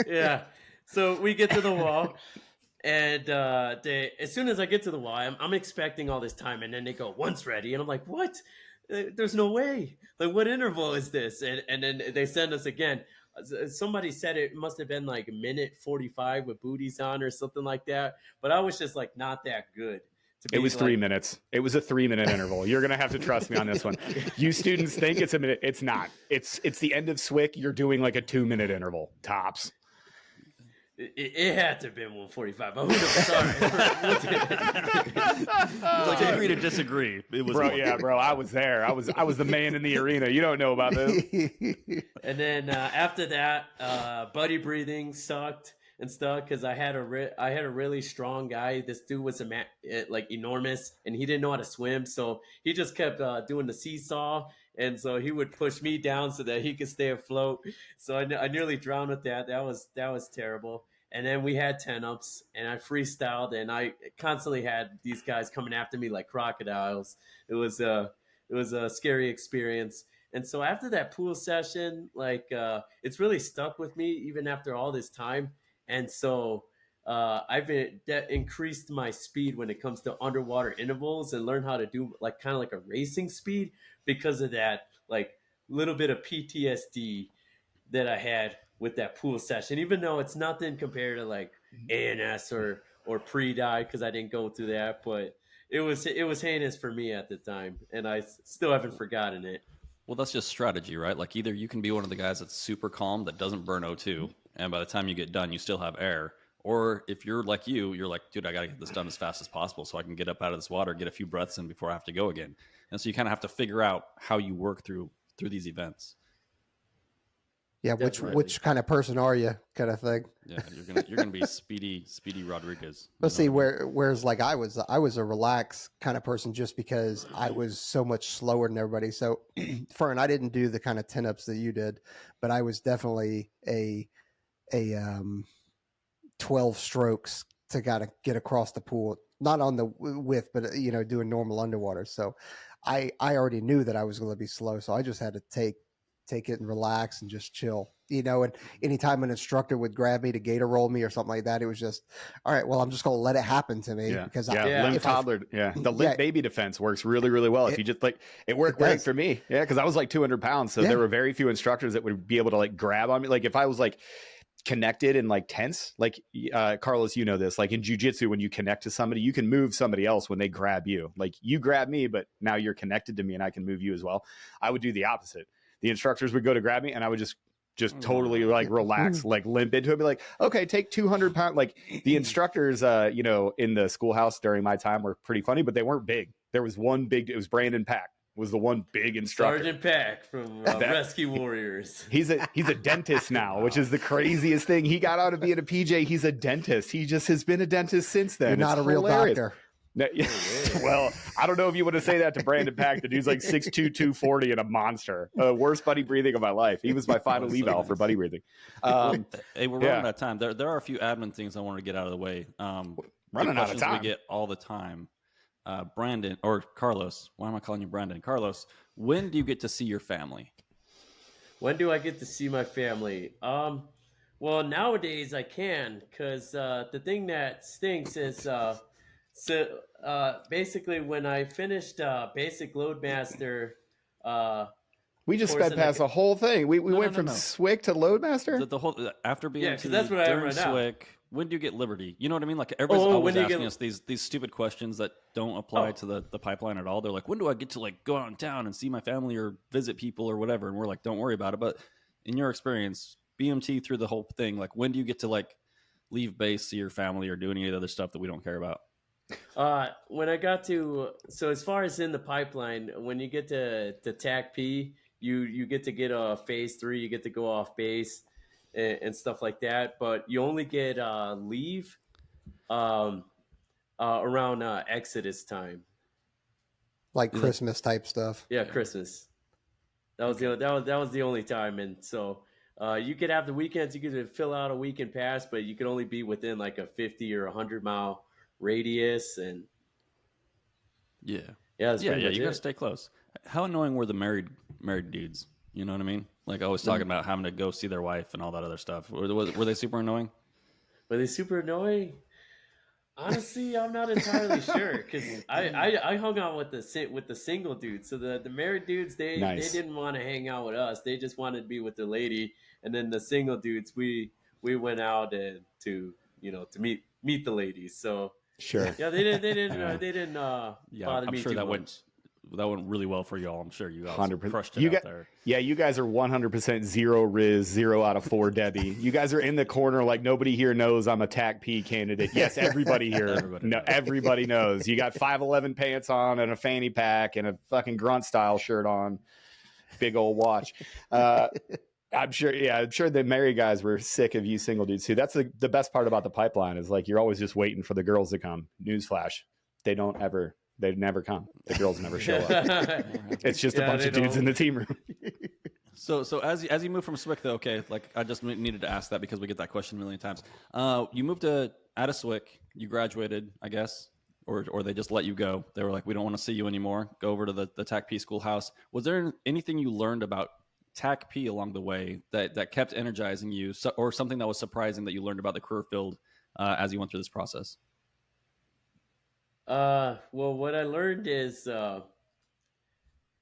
Yeah. So we get to the wall. And as soon as I get to the wall, I'm expecting all this time, and then they go, once ready, and I'm like, what? There's no way. Like, what interval is this? And then they send us again. Somebody said it must have been like minute 45 with booties on or something like that. But I was just like not that good.
It was 3 minutes. It was a 3-minute interval. You're gonna have to trust me on this one. You students think it's a minute. It's not. It's the end of SWIC. You're doing like a 2-minute interval tops.
It had to have been 145. But who knows?
Sorry. Agree to disagree. It was
bro. I was there. I was the man in the arena. You don't know about this.
And then after that, buddy breathing sucked and stuff, because I had a really strong guy. This dude was like enormous, and he didn't know how to swim, so he just kept doing the seesaw. And so he would push me down so that he could stay afloat. So I nearly drowned with that. That was terrible. And then we had 10-ups, and I freestyled, and I constantly had these guys coming after me like crocodiles. It was a scary experience. And so after that pool session, like it's really stuck with me even after all this time. And so I've increased my speed when it comes to underwater intervals, and learned how to do like kind of like a racing speed, because of that like little bit of PTSD that I had with that pool session, even though it's nothing compared to like ANS or pre-dive, because I didn't go through that, but it was heinous for me at the time, and I still haven't forgotten it.
Well, that's just strategy, right? Like either you can be one of the guys that's super calm that doesn't burn O2, and by the time you get done, you still have air. Or if you're like you're like, dude, I got to get this done as fast as possible so I can get up out of this water, get a few breaths in before I have to go again. And so you kind of have to figure out how you work through these events.
Yeah, which kind of person are you, kind of thing.
Yeah, you're gonna be Speedy Rodriguez.
Let's see, whereas like I was a relaxed kind of person, just because I was so much slower than everybody. So, Fern, I didn't do the kind of 10-ups that you did, but I was definitely a 12 strokes to gotta get across the pool not on the width, but doing normal underwater. So I already knew that I was going to be slow, so I just had to take it and relax and just chill. And anytime an instructor would grab me to gator roll me or something like that, it was just, all right, well, I'm just going to let it happen to me because
limp toddler. The limp baby defense works really, really well. If you just it worked great for me. Yeah. Cause I was like 200 pounds. So there were very few instructors that would be able to like grab on me. Like if I was like connected and like tense, like Carlos, you know this, like in jiu-jitsu, when you connect to somebody, you can move somebody else when they grab you. Like you grab me, but now you're connected to me and I can move you as well. I would do the opposite. The instructors would go to grab me and I would just totally like relax, like limp into it, be like, okay, take 200 pounds. Like the instructors, in the schoolhouse during my time were pretty funny, but they weren't big. There was one big, it was Brandon Pack was the one big instructor.
Sergeant Pack from Rescue Warriors.
He's a dentist now, which is the craziest thing. He got out of being a PJ. He's a dentist. He just has been a dentist since then.
You're not a real doctor.
No, well, I don't know if you want to say that to Brandon Pack. The dude's like 6'2", 240 and a monster. Worst buddy breathing of my life. He was my final eval for buddy breathing.
Hey, we're running out of time. There are a few admin things I want to get out of the way.
Running out of time.
We get all the time. Brandon or Carlos. Why am I calling you Brandon? Carlos, when do you get to see your family?
When do I get to see my family? Well, nowadays I can, because the thing that stinks is basically when I finished Basic Loadmaster.
We just sped past the whole thing. We went from SWIC to Loadmaster?
The whole after being
because that's what I am right now.
SWIC, when do you get Liberty? You know what I mean? Like everybody's always asking us these stupid questions that don't apply to the pipeline at all. They're like, when do I get to like go out in town and see my family or visit people or whatever? And we're like, don't worry about it. But in your experience, BMT through the whole thing, like when do you get to like leave base, see your family, or do any of the other stuff that we don't care about?
When I got to, so as far as in the pipeline, when you get to TAC P, you get to get a phase 3, you get to go off base and stuff like that, but you only get leave around Exodus time,
like Christmas type stuff.
Yeah, Christmas. That was the only time, and so you could have the weekends. You could fill out a weekend pass, but you could only be within like a 50 or 100-mile radius, and
you
gotta
stay close. How annoying were the married dudes? You know what I mean? Like always talking about having to go see their wife and all that other stuff. Were they super annoying?
Were they super annoying? Honestly, I'm not entirely sure, because I hung out with the single dudes. So the married dudes, they didn't want to hang out with us. They just wanted to be with the lady. And then the single dudes, we went out to meet the ladies. So
sure,
yeah, they didn't bother me too much.
That went really well for y'all. I'm sure you guys
100%.
crushed it out there.
Yeah, you guys are 100% zero Riz, 0 out of 4 Debbie. You guys are in the corner like nobody here knows I'm a TAC P candidate. Yes, everybody here. Everybody knows. You got 511 pants on and a fanny pack and a fucking grunt style shirt on. Big old watch. I'm sure the married guys were sick of you single dudes too. That's the best part about the pipeline is like you're always just waiting for the girls to come. Newsflash. They never come. The girls never show up. It's just a bunch of dudes in the team room.
So as you move from SWIC though, okay, like I just needed to ask that because we get that question a million times. You moved out of SWIC, you graduated, I guess, or they just let you go. They were like, we don't want to see you anymore. Go over to the TAC P schoolhouse. Was there anything you learned about TAC P along the way that kept energizing you, or something that was surprising that you learned about the career field as you went through this process?
Well, what I learned is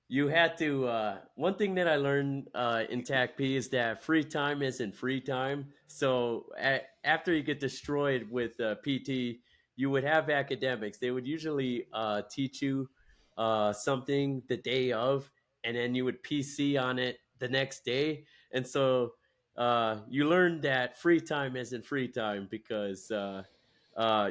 you had to. One thing that I learned in TAC P is that free time isn't free time. So after you get destroyed with PT, you would have academics. They would usually teach you something the day of, and then you would PC on it the next day. And so you learned that free time isn't free time because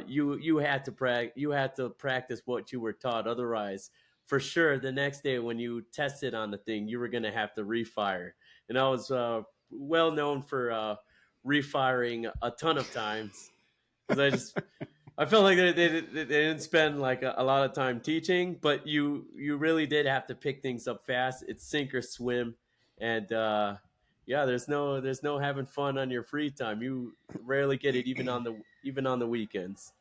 you had to practice what you were taught. Otherwise, for sure, the next day when you tested on the thing, you were going to have to refire. And I was well known for refiring a ton of times because I felt like they didn't spend like a lot of time teaching, but you really did have to pick things up fast. It's sink or swim, and there's no having fun on your free time. You rarely get it even on the weekends.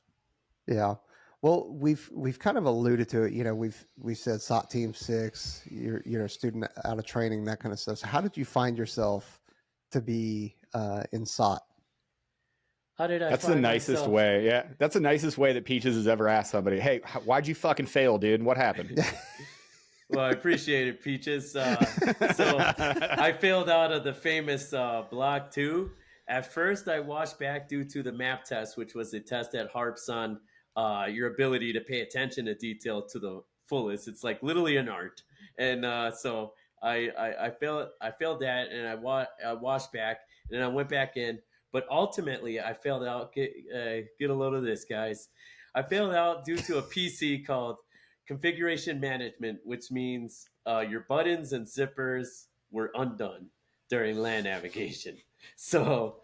Yeah. Well, we've kind of alluded to it. We said SOT Team 6. You're a student out of training, that kind of stuff. So how did you find yourself to be in SOT?
How did I
That's the
find
nicest
myself?
way. Yeah. That's the nicest way that Peaches has ever asked somebody, hey, why'd you fucking fail, dude? What happened?
Well, I appreciate it, Peaches. So I failed out of the famous Block 2. At first, I watched back due to the map test, which was a test that harps on your ability to pay attention to detail to the fullest. It's like literally an art. And so I failed that, and I watched back, and then I went back in. But ultimately, I failed out. Get a load of this, guys. I failed out due to a PC called configuration management, which means your buttons and zippers were undone during LAN navigation. So,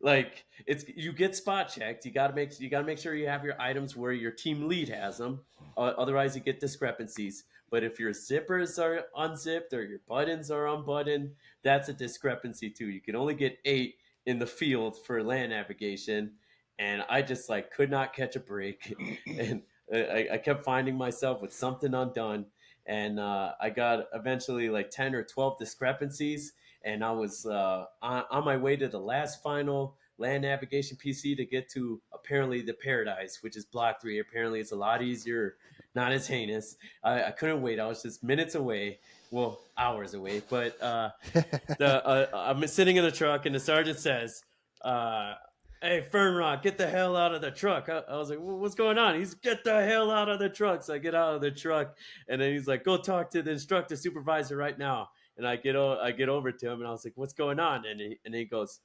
like, it's you get spot checked. You gotta make sure you have your items where your team lead has them. Otherwise, you get discrepancies. But if your zippers are unzipped or your buttons are unbuttoned, that's a discrepancy too. You can only get 8 in the field for LAN navigation, and I just like could not catch a break, and I kept finding myself with something undone, and I got eventually like 10 or 12 discrepancies, and I was on my way to the last final LAN navigation PC to get to apparently the Paradise, which is Block 3. Apparently, it's a lot easier, not as heinous. I couldn't wait. I was just minutes away. Well, hours away, but I'm sitting in the truck, and the sergeant says, "Hey, Fernrod, get the hell out of the truck." I was like, "What's going on?" He's, "Get the hell out of the truck." So I get out of the truck, and then he's like, "Go talk to the instructor supervisor right now." And I get over to him, and I was like, "What's going on?" And he goes,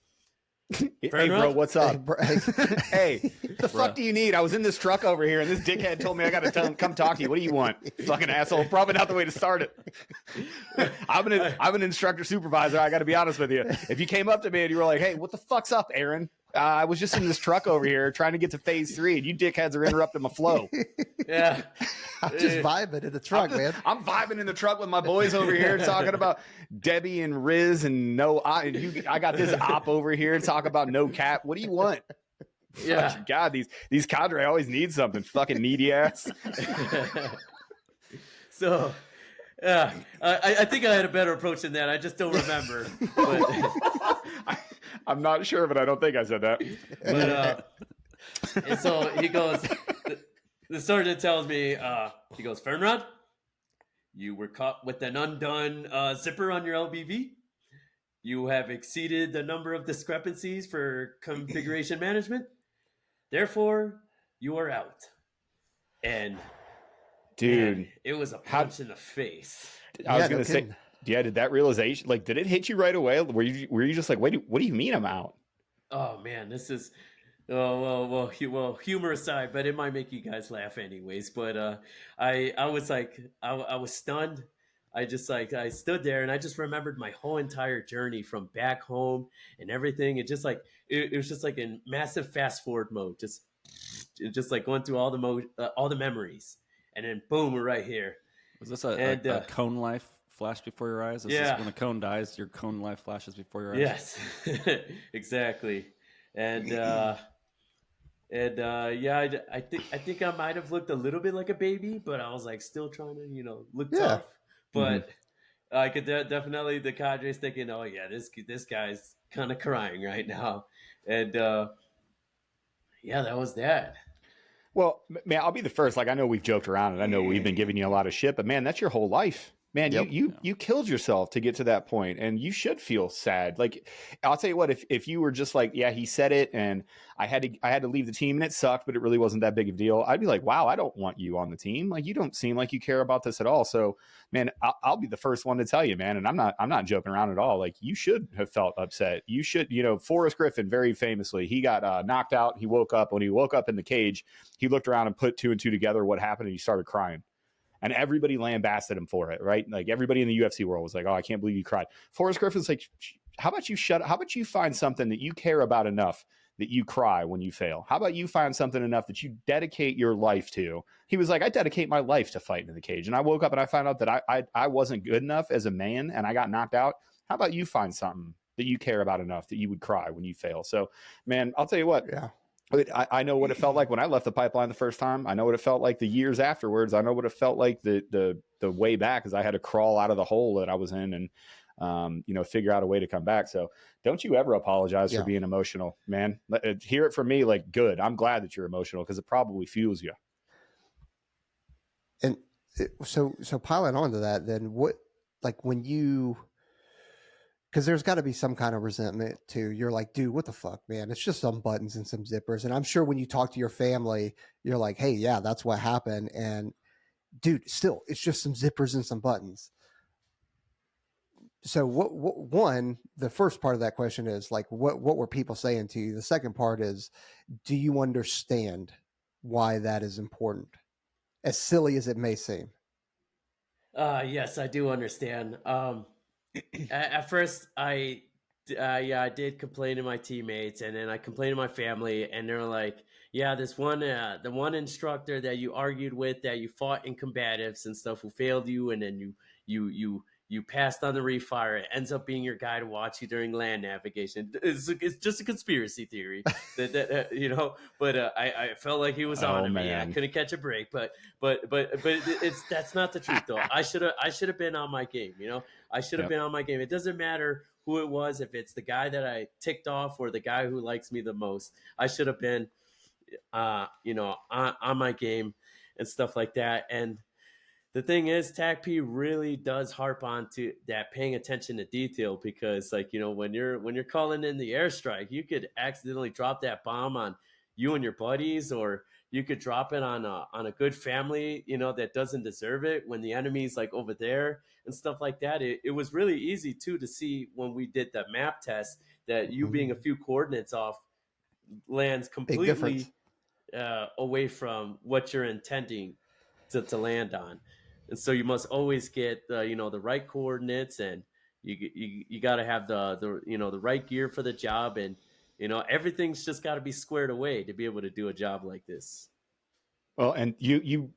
Hey, bro, what's up? Hey, the
Bruh.
fuck do you need? I was in this truck over here, and this dickhead told me I got to tell him, come talk to you. What do you want? Fucking asshole. Probably not the way to start it. I'm an instructor supervisor. I got to be honest with you. If you came up to me and you were like, hey, what the fuck's up, Aaron? I was just in this truck over here trying to get to phase 3, and you dickheads are interrupting my flow.
Yeah.
I'm just vibing in the truck, man.
I'm vibing in the truck with my boys over here talking about Debbie and Riz and I got this op over here talking about no cap. What do you want?
Yeah.
Fucking God, these cadre always need something. Fucking needy ass.
So, yeah, I think I had a better approach than that. I just don't remember. But,
I'm not sure, but I don't think I said that.
and so he goes, the sergeant tells me, he goes, "Fernrod, you were caught with an undone zipper on your LBV. You have exceeded the number of discrepancies for configuration management. Therefore, you are out." And
Dude,
man, it was a punch in the face.
I was
Yeah,
going
no
to say,
kidding.
yeah, did that realization, like, did it hit you right away? Were you just like, wait, what do you mean I'm out?
Oh man, this is well, humor aside, but it might make you guys laugh anyways. But I was like, I was stunned. I just like I stood there and I just remembered my whole entire journey from back home and everything. It just like it was just like in massive fast forward mode, just like going through all the memories, and then boom, we're right here.
Was this
And,
a cone life flash before your eyes? Is
Yeah.
this when a cone dies, your cone life flashes before your eyes?
Yes, exactly. And yeah, I think I might have looked a little bit like a baby, but I was like still trying to look
Yeah.
tough. But I could definitely the cadre's thinking, oh yeah, this guy's kind of crying right now, and yeah, that was that.
Well, man, I'll be the first. Like, I know we've joked around and I know we've been giving you a lot of shit, but man, that's your whole life. Man,
Yep.
you killed yourself to get to that point, and you should feel sad. Like, I'll tell you what, if you were just like, yeah, he said it, and I had to leave the team, and it sucked, but it really wasn't that big of a deal, I'd be like, wow, I don't want you on the team. Like, you don't seem like you care about this at all. So, man, I'll be the first one to tell you, man, and I'm not joking around at all. Like, you should have felt upset. You should, Forrest Griffin, very famously, he got knocked out. He woke up. When he woke up in the cage, he looked around and put 2 and 2 together. What happened? And he started crying. And everybody lambasted him for it, right? Like, everybody in the UFC world was like, oh, I can't believe you cried. Forrest Griffin's like, how about you shut up? How about you find something that you care about enough that you cry when you fail? How about you find something enough that you dedicate your life to? He was like, I dedicate my life to fighting in the cage. And I woke up and I found out that I wasn't good enough as a man and I got knocked out. How about you find something that you care about enough that you would cry when you fail? So, man, I'll tell you what.
Yeah.
I know what it felt like when I left the pipeline the first time. I know what it felt like the years afterwards. I know what it felt like the way back, because I had to crawl out of the hole that I was in and figure out a way to come back. So don't you ever apologize for being emotional, man. Hear it from me, like, good. I'm glad that you're emotional, because it probably fuels you.
And so piling on to that, then what, like when you, because there's got to be some kind of resentment too. You're like, dude, what the fuck, man? It's just some buttons and some zippers. And I'm sure when you talk to your family, you're like, hey, yeah, that's what happened. And dude, still, it's just some zippers and some buttons. So one, the first part of that question is like, what were people saying to you? The second part is, do you understand why that is important? As silly as it may seem.
Yes, I do understand. At first, I did complain to my teammates, and then I complained to my family, and they're like, "Yeah, this one, the one instructor that you argued with, that you fought in combatives and stuff, who failed you, and then you passed on the refire. It ends up being your guy to watch you during land navigation. It's just a conspiracy theory that. But I felt like he was on me. I couldn't catch a break, but that's not the truth though. I should have been on my game. I should have been on my game. It doesn't matter who it was, if it's the guy that I ticked off or the guy who likes me the most. I should have been, on my game and stuff like that. And the thing is, TACP really does harp on to that, paying attention to detail, because when you're calling in the airstrike, you could accidentally drop that bomb on you and your buddies, or you could drop it on a good family, that doesn't deserve it, when the enemy's like over there and stuff like that. It was really easy too to see when we did the map test that you being a few coordinates off lands completely away from what you're intending to land on. And so you must always get the right coordinates, and you got to have the right gear for the job, and everything's just got to be squared away to be able to do a job like this.
Well, and you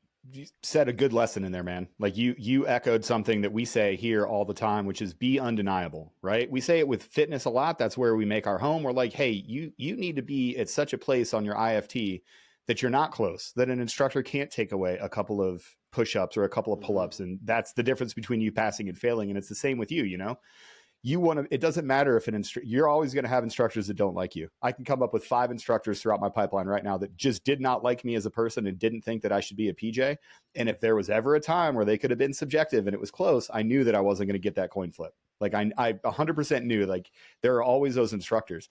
said a good lesson in there, man. Like you echoed something that we say here all the time, which is be undeniable, right? We say it with fitness a lot. That's where we make our home. We're like, hey, you need to be at such a place on your IFT that you're not close, that an instructor can't take away a couple of push-ups or a couple of pull-ups. And that's the difference between you passing and failing. And it's the same with you. You want to, it doesn't matter if you're always going to have instructors that don't like you. I can come up with 5 instructors throughout my pipeline right now that just did not like me as a person and didn't think that I should be a PJ. And if there was ever a time where they could have been subjective and it was close, I knew that I wasn't going to get that coin flip. Like I 100% knew, like, there are always those instructors.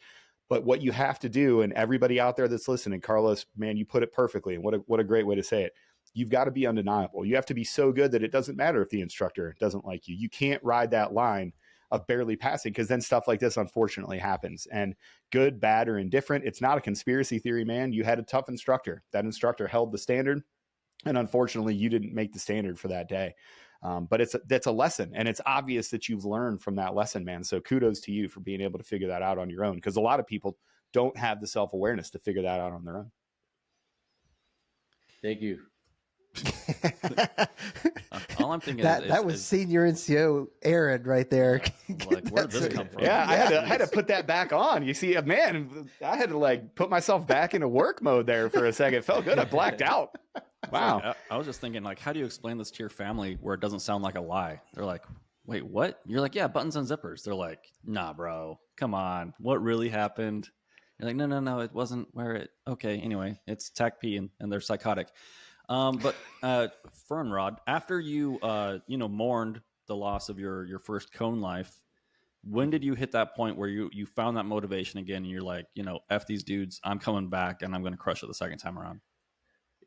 But what you have to do, and everybody out there that's listening, Carlos, man, you put it perfectly. And what a great way to say it. You've got to be undeniable. You have to be so good that it doesn't matter if the instructor doesn't like you. You can't ride that line of barely passing, because then stuff like this unfortunately happens. And good, bad, or indifferent, it's not a conspiracy theory, man. You had a tough instructor. That instructor held the standard, and unfortunately you didn't make the standard for that day. But that's a lesson, and it's obvious that you've learned from that lesson, man. So kudos to you for being able to figure that out on your own, because a lot of people don't have the self-awareness to figure that out on their own.
Thank you.
All I'm thinking
that was senior NCO Aaron right there.
Like, where did this come from?
Yeah, I had to put that back on. You see, man, I had to like put myself back into work mode there for a second. It felt good. I blacked out. Wow.
I was just thinking, like, how do you explain this to your family where it doesn't sound like a lie? They're like, wait, what? You're like, yeah, buttons and zippers. They're like, nah, bro, come on. What really happened? You're like, no, it wasn't where it. Okay, anyway, it's TACP and they're psychotic. But Fernrod, after you mourned the loss of your first cone life, when did you hit that point where you found that motivation again, and you're like, F these dudes, I'm coming back and I'm going to crush it the second time around?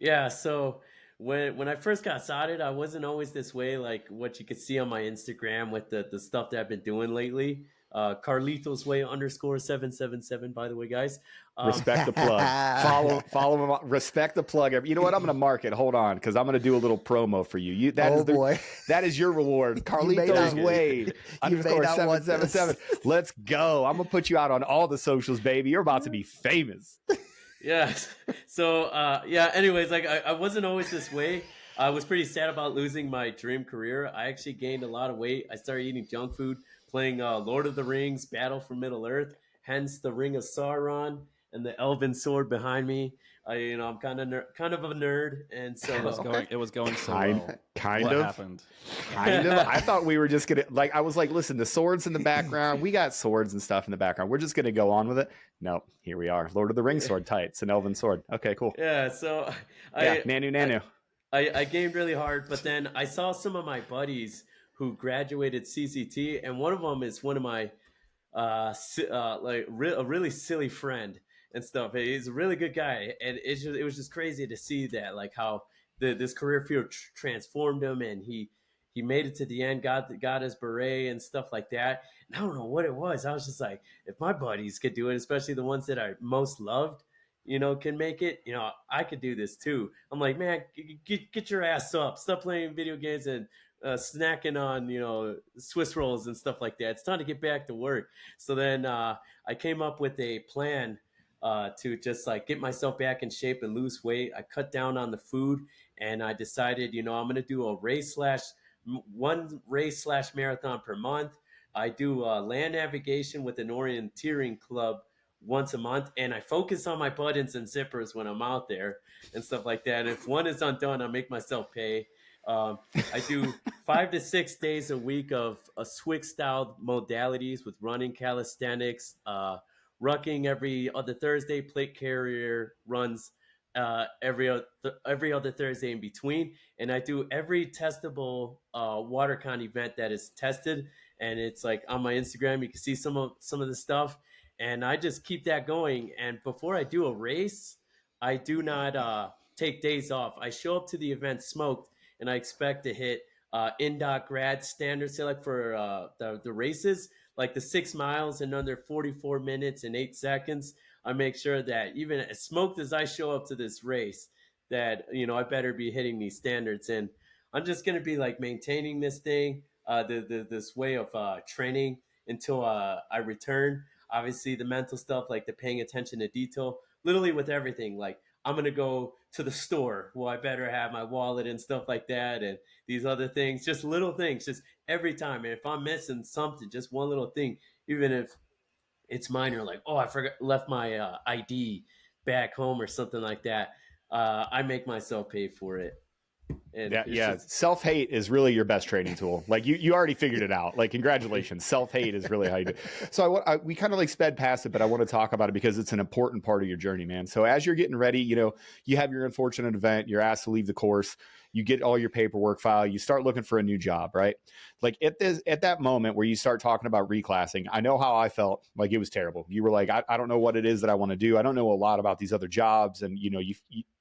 Yeah, so when I first got started, I wasn't always this way, like what you could see on my Instagram with the stuff that I've been doing lately. Carlitos Way _777, by the way, guys.
Respect the plug. Follow him. Respect the plug. You know what? I'm going to mark it. Hold on, because I'm going to do a little promo for you. That is your reward. Carlitos Way _777. Let's go. I'm going to put you out on all the socials, baby. You're about to be famous.
Yes. So, anyways, like I wasn't always this way. I was pretty sad about losing my dream career. I actually gained a lot of weight. I started eating junk food, playing Lord of the Rings, Battle for Middle Earth, hence the Ring of Sauron. and the elven sword behind me. I'm kind of a nerd, and so
It was going so
Kind-
well.
kind
What
of.
happened?
Kind of. I thought we were just gonna like. I was like, listen, the swords in the background. We got swords and stuff in the background. We're just gonna go on with it. No, here we are. Lord of the Rings sword tight. It's an elven sword. Okay, cool.
yeah. So
Yeah, Nanu.
I gamed really hard, but then I saw some of my buddies who graduated CCT, and one of them is one of my a really silly friend and stuff. He's a really good guy, and it was just crazy to see that, like how this career field transformed him, and he made it to the end, got his beret and stuff like that. And I don't know what it was. I was just like, if my buddies could do it, especially the ones that I most loved, can make it, I could do this too. I'm like, man, get your ass up, stop playing video games and snacking on Swiss rolls and stuff like that. It's time to get back to work. So then I came up with a plan to just like get myself back in shape and lose weight. I cut down on the food, and I decided, I'm going to do one race / marathon per month. I do land navigation with an orienteering club once a month, and I focus on my buttons and zippers when I'm out there and stuff like that. And if one is undone, I make myself pay. I do 5 to 6 days a week of SWIC style modalities with running, calisthenics, rucking every other Thursday, plate carrier runs every other Thursday in between, and I do every testable WaterCon event that is tested, and it's like on my Instagram. You can see some of the stuff, and I just keep that going. And before I do a race, I do not take days off. I show up to the event smoked, and I expect to hit INDOT grad standards. Say like for the races, like the 6 miles in under 44 minutes and 8 seconds. I make sure that even as smoked as I show up to this race, that I better be hitting these standards. And I'm just gonna be like maintaining this thing, this way of training until I return. Obviously, the mental stuff, like the paying attention to detail, literally with everything. Like I'm gonna go to the store. Well, I better have my wallet and stuff like that, and these other things, just little things, just every time. And if I'm missing something, just one little thing, even if it's minor, like, oh, I left my ID back home or something like that, I make myself pay for it. And
self-hate is really your best training tool. Like you already figured it out. Like, congratulations. Self-hate is really how you do it. So we kind of like sped past it, but I want to talk about it because it's an important part of your journey, man. So as you're getting ready, you have your unfortunate event, you're asked to leave the course, you get all your paperwork filed, you start looking for a new job, right? Like at that moment where you start talking about reclassing, I know how I felt. Like, it was terrible. You were like, I don't know what it is that I want to do. I don't know a lot about these other jobs. And you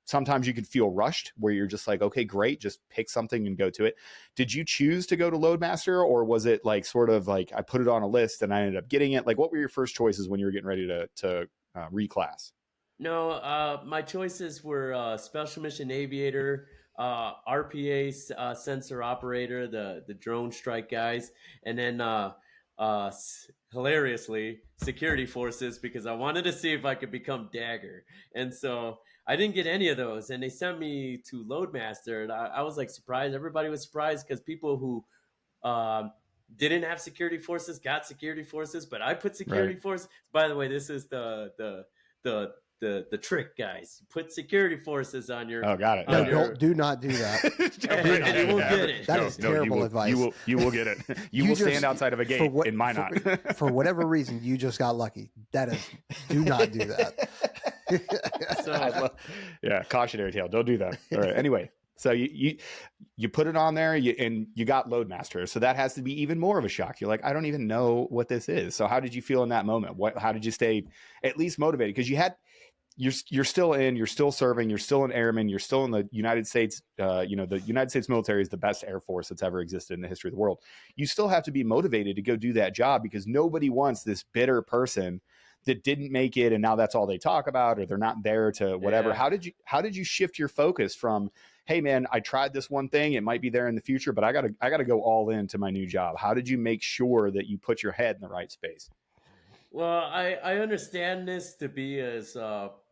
sometimes you can feel rushed where you're just like, okay, great, just pick something and go to it. Did you choose to go to Loadmaster, or was it like sort of like I put it on a list and I ended up getting it? Like, what were your first choices when you were getting ready to reclass?
No, my choices were Special Mission Aviator, RPA sensor operator, the drone strike guys, and then hilariously security forces, because I wanted to see if I could become Dagger. And so I didn't get any of those, and they sent me to Loadmaster, and I was like surprised. Everybody was surprised because people who didn't have security forces got security forces, but I put security forces. By the way, this is the trick, guys. Put security forces on your.
Oh, got it.
No, do not do that.
and you won't get it.
That is terrible advice.
You will get it. You will stand outside of a gate and might not.
For whatever reason, you just got lucky. That is, do not do that.
Cautionary tale. Don't do that. All right. Anyway, so you put it on there, and you got Loadmaster. So that has to be even more of a shock. You're like, I don't even know what this is. So how did you feel in that moment? How did you stay at least motivated? Because you're still serving, you're still an airman, you're still in the United States. The United States military is the best air force that's ever existed in the history of the world. You still have to be motivated to go do that job, because nobody wants this bitter person that didn't make it, and now that's all they talk about, or they're not there to whatever. Yeah. How did you shift your focus from, hey man, I tried this one thing, it might be there in the future, but I gotta go all in to my new job? How did you make sure that you put your head in the right space?
Well, I understand this to be as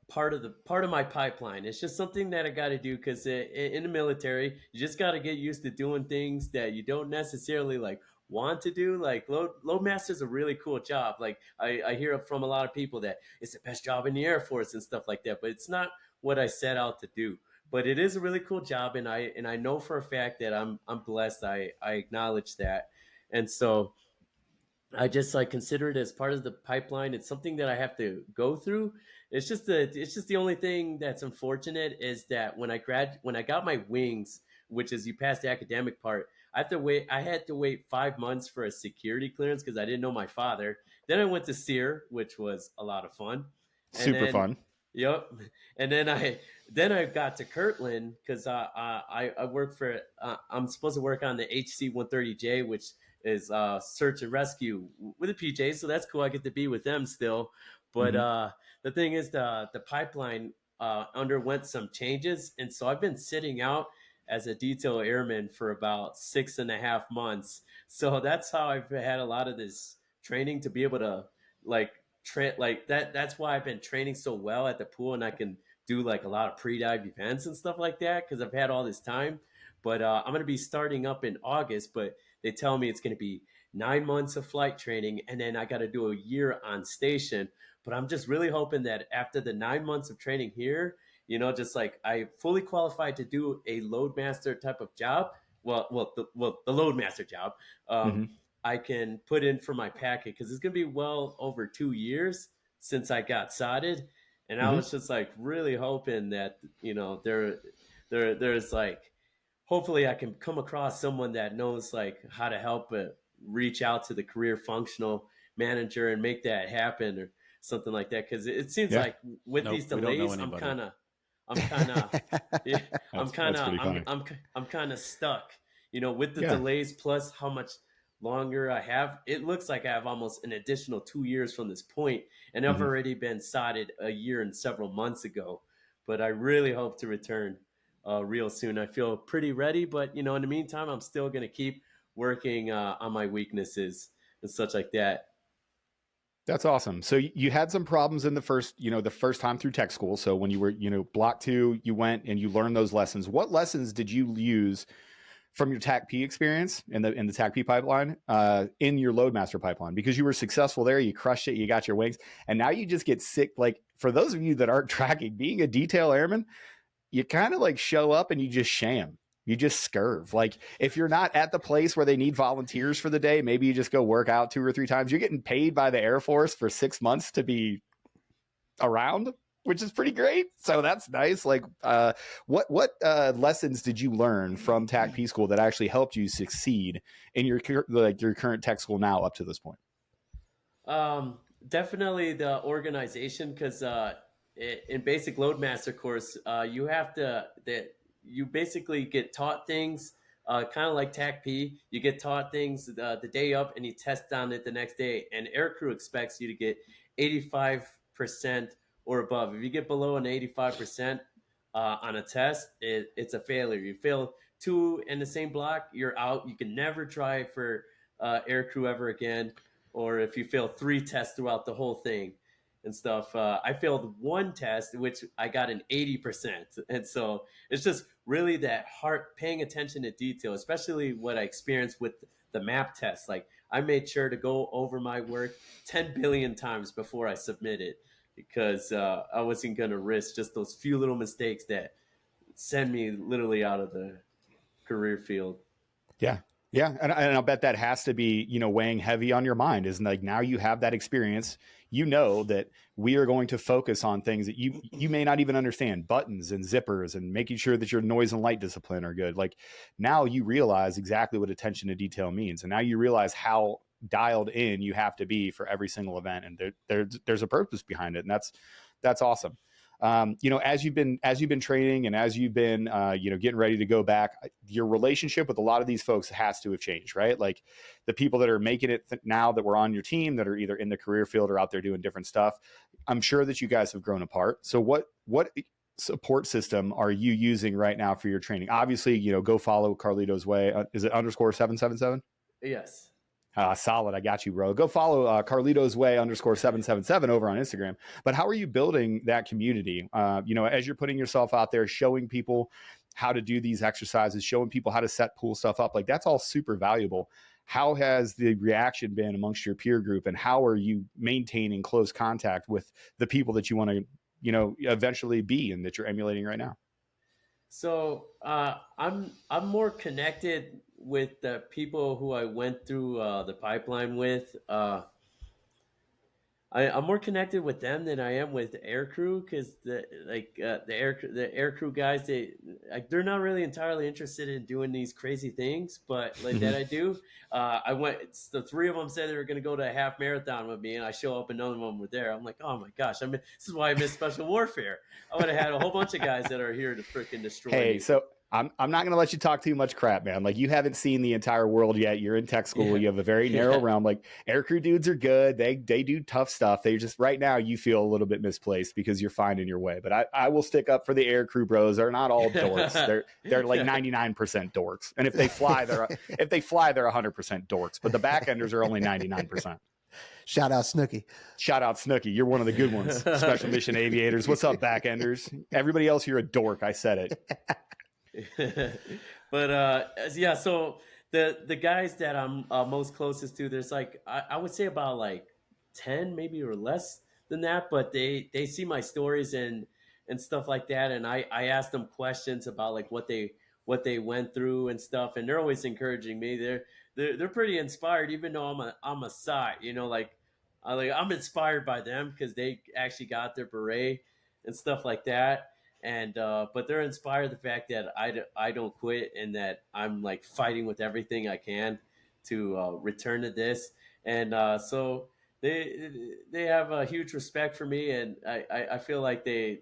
part of my pipeline. It's just something that I got to do, because in the military, you just got to get used to doing things that you don't necessarily like want to do. Like Loadmaster is a really cool job. Like I hear from a lot of people that it's the best job in the Air Force and stuff like that, but it's not what I set out to do. But it is a really cool job, and I know for a fact that I'm blessed. I acknowledge that, and so I just like consider it as part of the pipeline. It's something that I have to go through. It's just the only thing that's unfortunate is that when I got my wings, which is you pass the academic part, I had to wait 5 months for a security clearance because I didn't know my father. Then I went to SEER, which was a lot of fun. And
Super
then
fun.
Yep. And then I got to Kirtland because I work for I'm supposed to work on the HC 130J, which is search and rescue with the PJ. So that's cool. I get to be with them still. But
Mhm.
the thing is, the pipeline underwent some changes, and so I've been sitting out as a detail airman for about 6.5 months. So that's how I've had a lot of this training to be able to like like that. That's why I've been training so well at the pool, and I can do like a lot of pre-dive events and stuff like that because I've had all this time. But I'm going to be starting up in August, but they tell me it's going to be 9 months of flight training, and then I got to do a year on station. But I'm just really hoping that after the 9 months of training here, just like I fully qualified to do a loadmaster type of job. The loadmaster job. Um,
Mhm.
I can put in for my packet because it's gonna be well over 2 years since I got sodded, and I
Mhm.
was just like really hoping that there's like hopefully I can come across someone that knows like how to help reach out to the career functional manager and make that happen or something like that because it seems
Yeah.
like with
Nope,
these
we don't know
delays
anybody.
I'm kind of yeah,
That's pretty funny.
I'm kind of stuck with the
Yeah.
delays plus how much longer I have. It looks like I have almost an additional 2 years from this point, and I've
Mhm.
already been sodded a year and several months ago. But I really hope to return real soon. I feel pretty ready, but in the meantime, I'm still gonna keep working on my weaknesses and such like that.
That's awesome. So you had some problems in the first time through tech school. So when you were, block two, you went and you learned those lessons. What lessons did you use from your TAC-P experience in the TAC-P pipeline in your Loadmaster pipeline? Because you were successful there, you crushed it, you got your wings, and now you just get sick. Like for those of you that aren't tracking, being a detail airman, you kind of like show up and you just sham. You just scurve. Like if you're not at the place where they need volunteers for the day, maybe you just go work out 2 or 3 times. You're getting paid by the Air Force for 6 months to be around, which is pretty great. So that's nice. Like, what lessons did you learn from TAC P school that actually helped you succeed in your current tech school now up to this point?
Definitely the organization because in basic Loadmaster course, you have to that you basically get taught things. Kind of like TAC-P, you get taught things the day up, and you test on it the next day. And aircrew expects you to get 85% or above. If you get below an 85% on a test, it's a failure. You fail two in the same block, you're out. You can never try for aircrew ever again. Or if you fail 3 tests throughout the whole thing and stuff. I failed one test, which I got an 80%. And so it's just really that heart paying attention to detail, especially what I experienced with the map test. Like I made sure to go over my work 10 billion times before I submit it because I wasn't going to risk just those few little mistakes that send me literally out of the career field.
Yeah. Yeah. And I'll bet that has to be, weighing heavy on your mind is like now you have that experience. You know that we are going to focus on things that you may not even understand, buttons and zippers and making sure that your noise and light discipline are good. Like now you realize exactly what attention to detail means. And now you realize how dialed in you have to be for every single event. And there's a purpose behind it. And that's awesome. As you've been training and as you've been, getting ready to go back, your relationship with a lot of these folks has to have changed, right? Like the people that are making it now that were on your team that are either in the career field or out there doing different stuff. I'm sure that you guys have grown apart. So what support system are you using right now for your training? Obviously, go follow Carlito's Way. Is it _777?
Yes.
Solid. I got you, bro. Go follow Carlito's Way _777 over on Instagram. But how are you building that community? As you're putting yourself out there, showing people how to do these exercises, showing people how to set pool stuff up, like that's all super valuable. how has the reaction been amongst your peer group, and how are you maintaining close contact with the people that you want to, eventually be and that you're emulating right now?
So I'm more connected with the people who I went through the pipeline with. I'm more connected with them than I am with the air crew, because the air crew guys, they're not really entirely interested in doing these crazy things, but like that I do. The three of them said they were going to go to a half marathon with me, and I show up and none of them were there. I'm like, oh my gosh, this is why I miss Special Warfare. I would have had a whole bunch of guys that are here to freaking destroy me.
Hey, so I'm not going to let you talk too much crap, man. Like, you haven't seen the entire world yet. You're in tech school.
Yeah.
You have a very narrow realm. Like, aircrew dudes are good. They do tough stuff. They just, right now, you feel a little bit misplaced because you're finding your way. But I will stick up for the aircrew bros. They're not all dorks. They're like 99% dorks. And if they fly, they're 100% dorks. But the back enders are only 99%.
Shout out Snooki.
Shout out Snooki. You're one of the good ones. Special mission aviators. What's up, back enders? Everybody else, you're a dork. I said it.
But yeah, so the guys that I'm most closest to, there's like I would say about like 10 maybe or less than that, but they see my stories and stuff like that, and I ask them questions about like what they went through and stuff, and they're always encouraging me. They're pretty inspired, even though I'm a SOT, I'm inspired by them because they actually got their beret and stuff like that. And but they're inspired the fact that I don't quit, and that I'm like fighting with everything I can to return to this. And so they have a huge respect for me, and I feel like they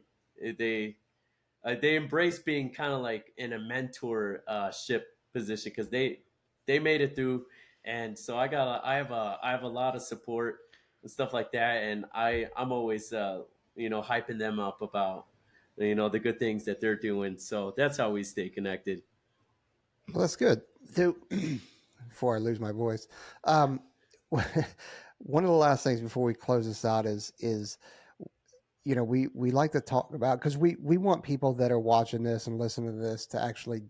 embrace being kind of like in a mentorship position, because they made it through, and so I have a lot of support and stuff like that, and I'm always hyping them up about the good things that they're doing. So that's how we stay connected.
Well, that's good. So, before I lose my voice, one of the last things before we close this out is we like to talk about, because we want people that are watching this and listening to this to actually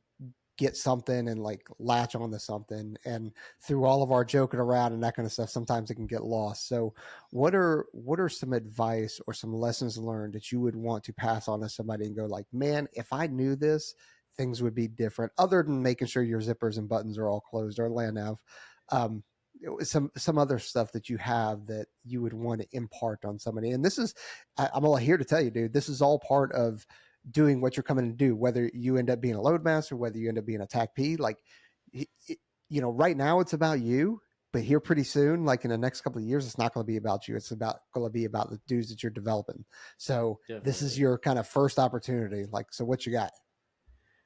get something and like latch onto something. And through all of our joking around and that kind of stuff, sometimes it can get lost. So what are some advice or some lessons learned that you would want to pass on to somebody and go like, man, if I knew this, things would be different, other than making sure your zippers and buttons are all closed, or land nav, some other stuff that you have that you would want to impart on somebody? And this is, I'm all here to tell you, dude, this is all part of doing what you're coming to do, whether you end up being a load master, whether you end up being a TACP. Like, right now it's about you, but here pretty soon, like in the next couple of years, it's not going to be about you. It's going to be about the dudes that you're developing. So Definitely. This is your kind of first opportunity. Like, so what you got?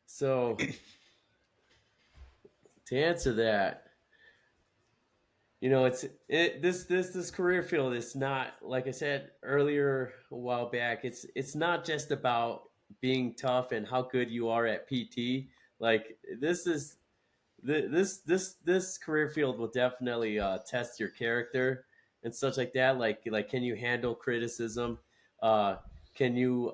So to answer that, this career field is not, like I said earlier a while back, it's not just about being tough and how good you are at PT. Like, this career field will definitely test your character and such like that. Like can you handle criticism? Can you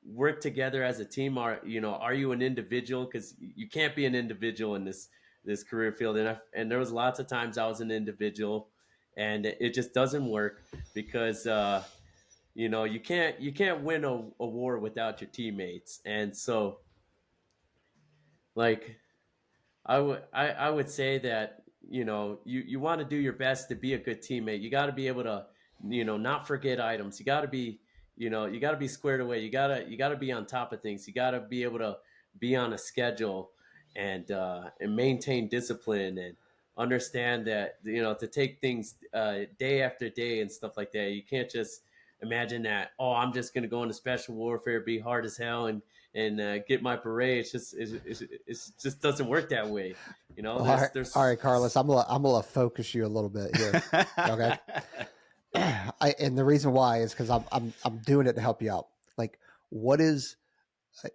work together as a team? Are you an individual? Because you can't be an individual in this career field. And there was lots of times I was an individual, and it just doesn't work, because you can't win a war without your teammates. And so, like, I would say that you want to do your best to be a good teammate. You got to be able to not forget items. You got to be squared away. You gotta be on top of things. You gotta be able to be on a schedule and maintain discipline, and understand that to take things day after day and stuff like that. You can't just imagine that, I'm just gonna go into special warfare, be hard as hell, and get my beret. It just doesn't work that way.
All right, Carlos, I'm gonna focus you a little bit here. Okay. And the reason why is because I'm doing it to help you out. Like, what is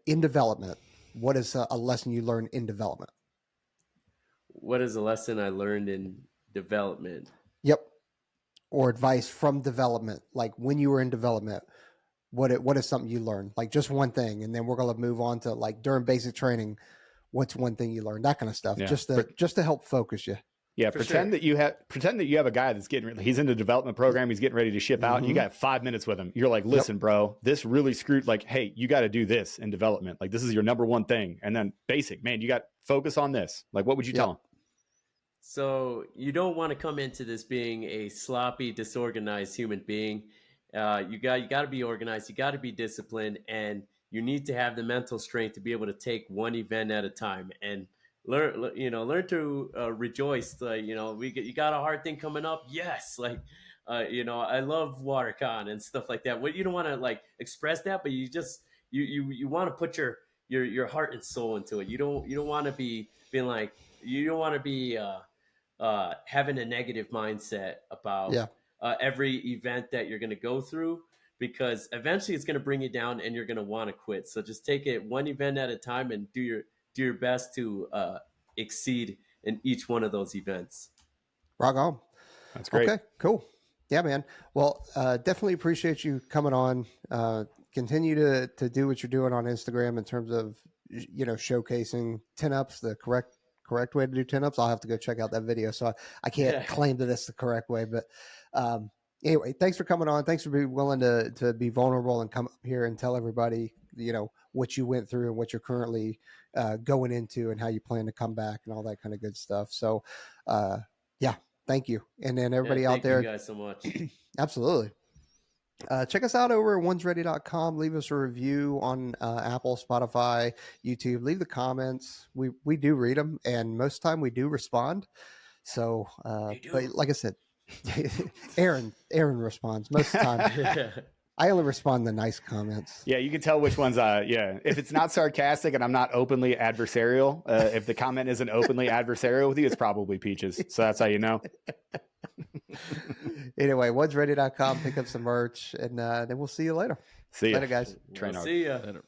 in development? What is a lesson you learned in development?
What is a lesson I learned in development?
Yep. Or advice from development. Like, when you were in development, what is something you learned? Like, just one thing, and then we're gonna move on to, like, during basic training, what's one thing you learned? That kind of stuff. Yeah. Just to help focus you.
Yeah,
For
pretend
sure.
that you have a guy that's he's in the development program, he's getting ready to ship out, and you got 5 minutes with him. You're like, listen, bro, this really screwed. Like, hey, you got to do this in development. Like, this is your number one thing. And then basic, man, you got focus on this. Like, what would you tell him?
So you don't want to come into this being a sloppy, disorganized human being. You got to be organized. You got to be disciplined, and you need to have the mental strength to be able to take one event at a time and learn to rejoice. You got a hard thing coming up. Yes, I love WaterCon and stuff like that. What you don't want to like express that, but you just you want to put your heart and soul into it. You don't want to be being like you don't want to be having a negative mindset about every event that you're going to go through, because eventually it's going to bring you down and you're going to want to quit. So just take it one event at a time and do your best to exceed in each one of those events.
Rock on.
That's great.
Okay, cool. Yeah, man. Well, definitely appreciate you coming on. Continue to do what you're doing on Instagram in terms of, showcasing 10-ups, the correct way to do 10-ups. I'll have to go check out that video. So I can't claim that it's the correct way, but anyway, thanks for coming on. Thanks for being willing to be vulnerable and come up here and tell everybody, what you went through and what you're currently going into and how you plan to come back and all that kind of good stuff. So, yeah, thank you. And then everybody out there,
thank you guys so much.
Absolutely. Check us out over at onesready.com. Leave us a review on Apple, Spotify, YouTube. Leave the comments. We do read them, and most of the time we do respond. So, but like I said, Aaron responds most of the time. I only respond to nice comments.
Yeah, you can tell which ones. If it's not sarcastic and I'm not openly adversarial, if the comment isn't openly adversarial with you, it's probably Peaches. So that's how you know.
Anyway, onesready.com. Pick up some merch, and then we'll see you later.
See you
later, guys.
See ya.
Later.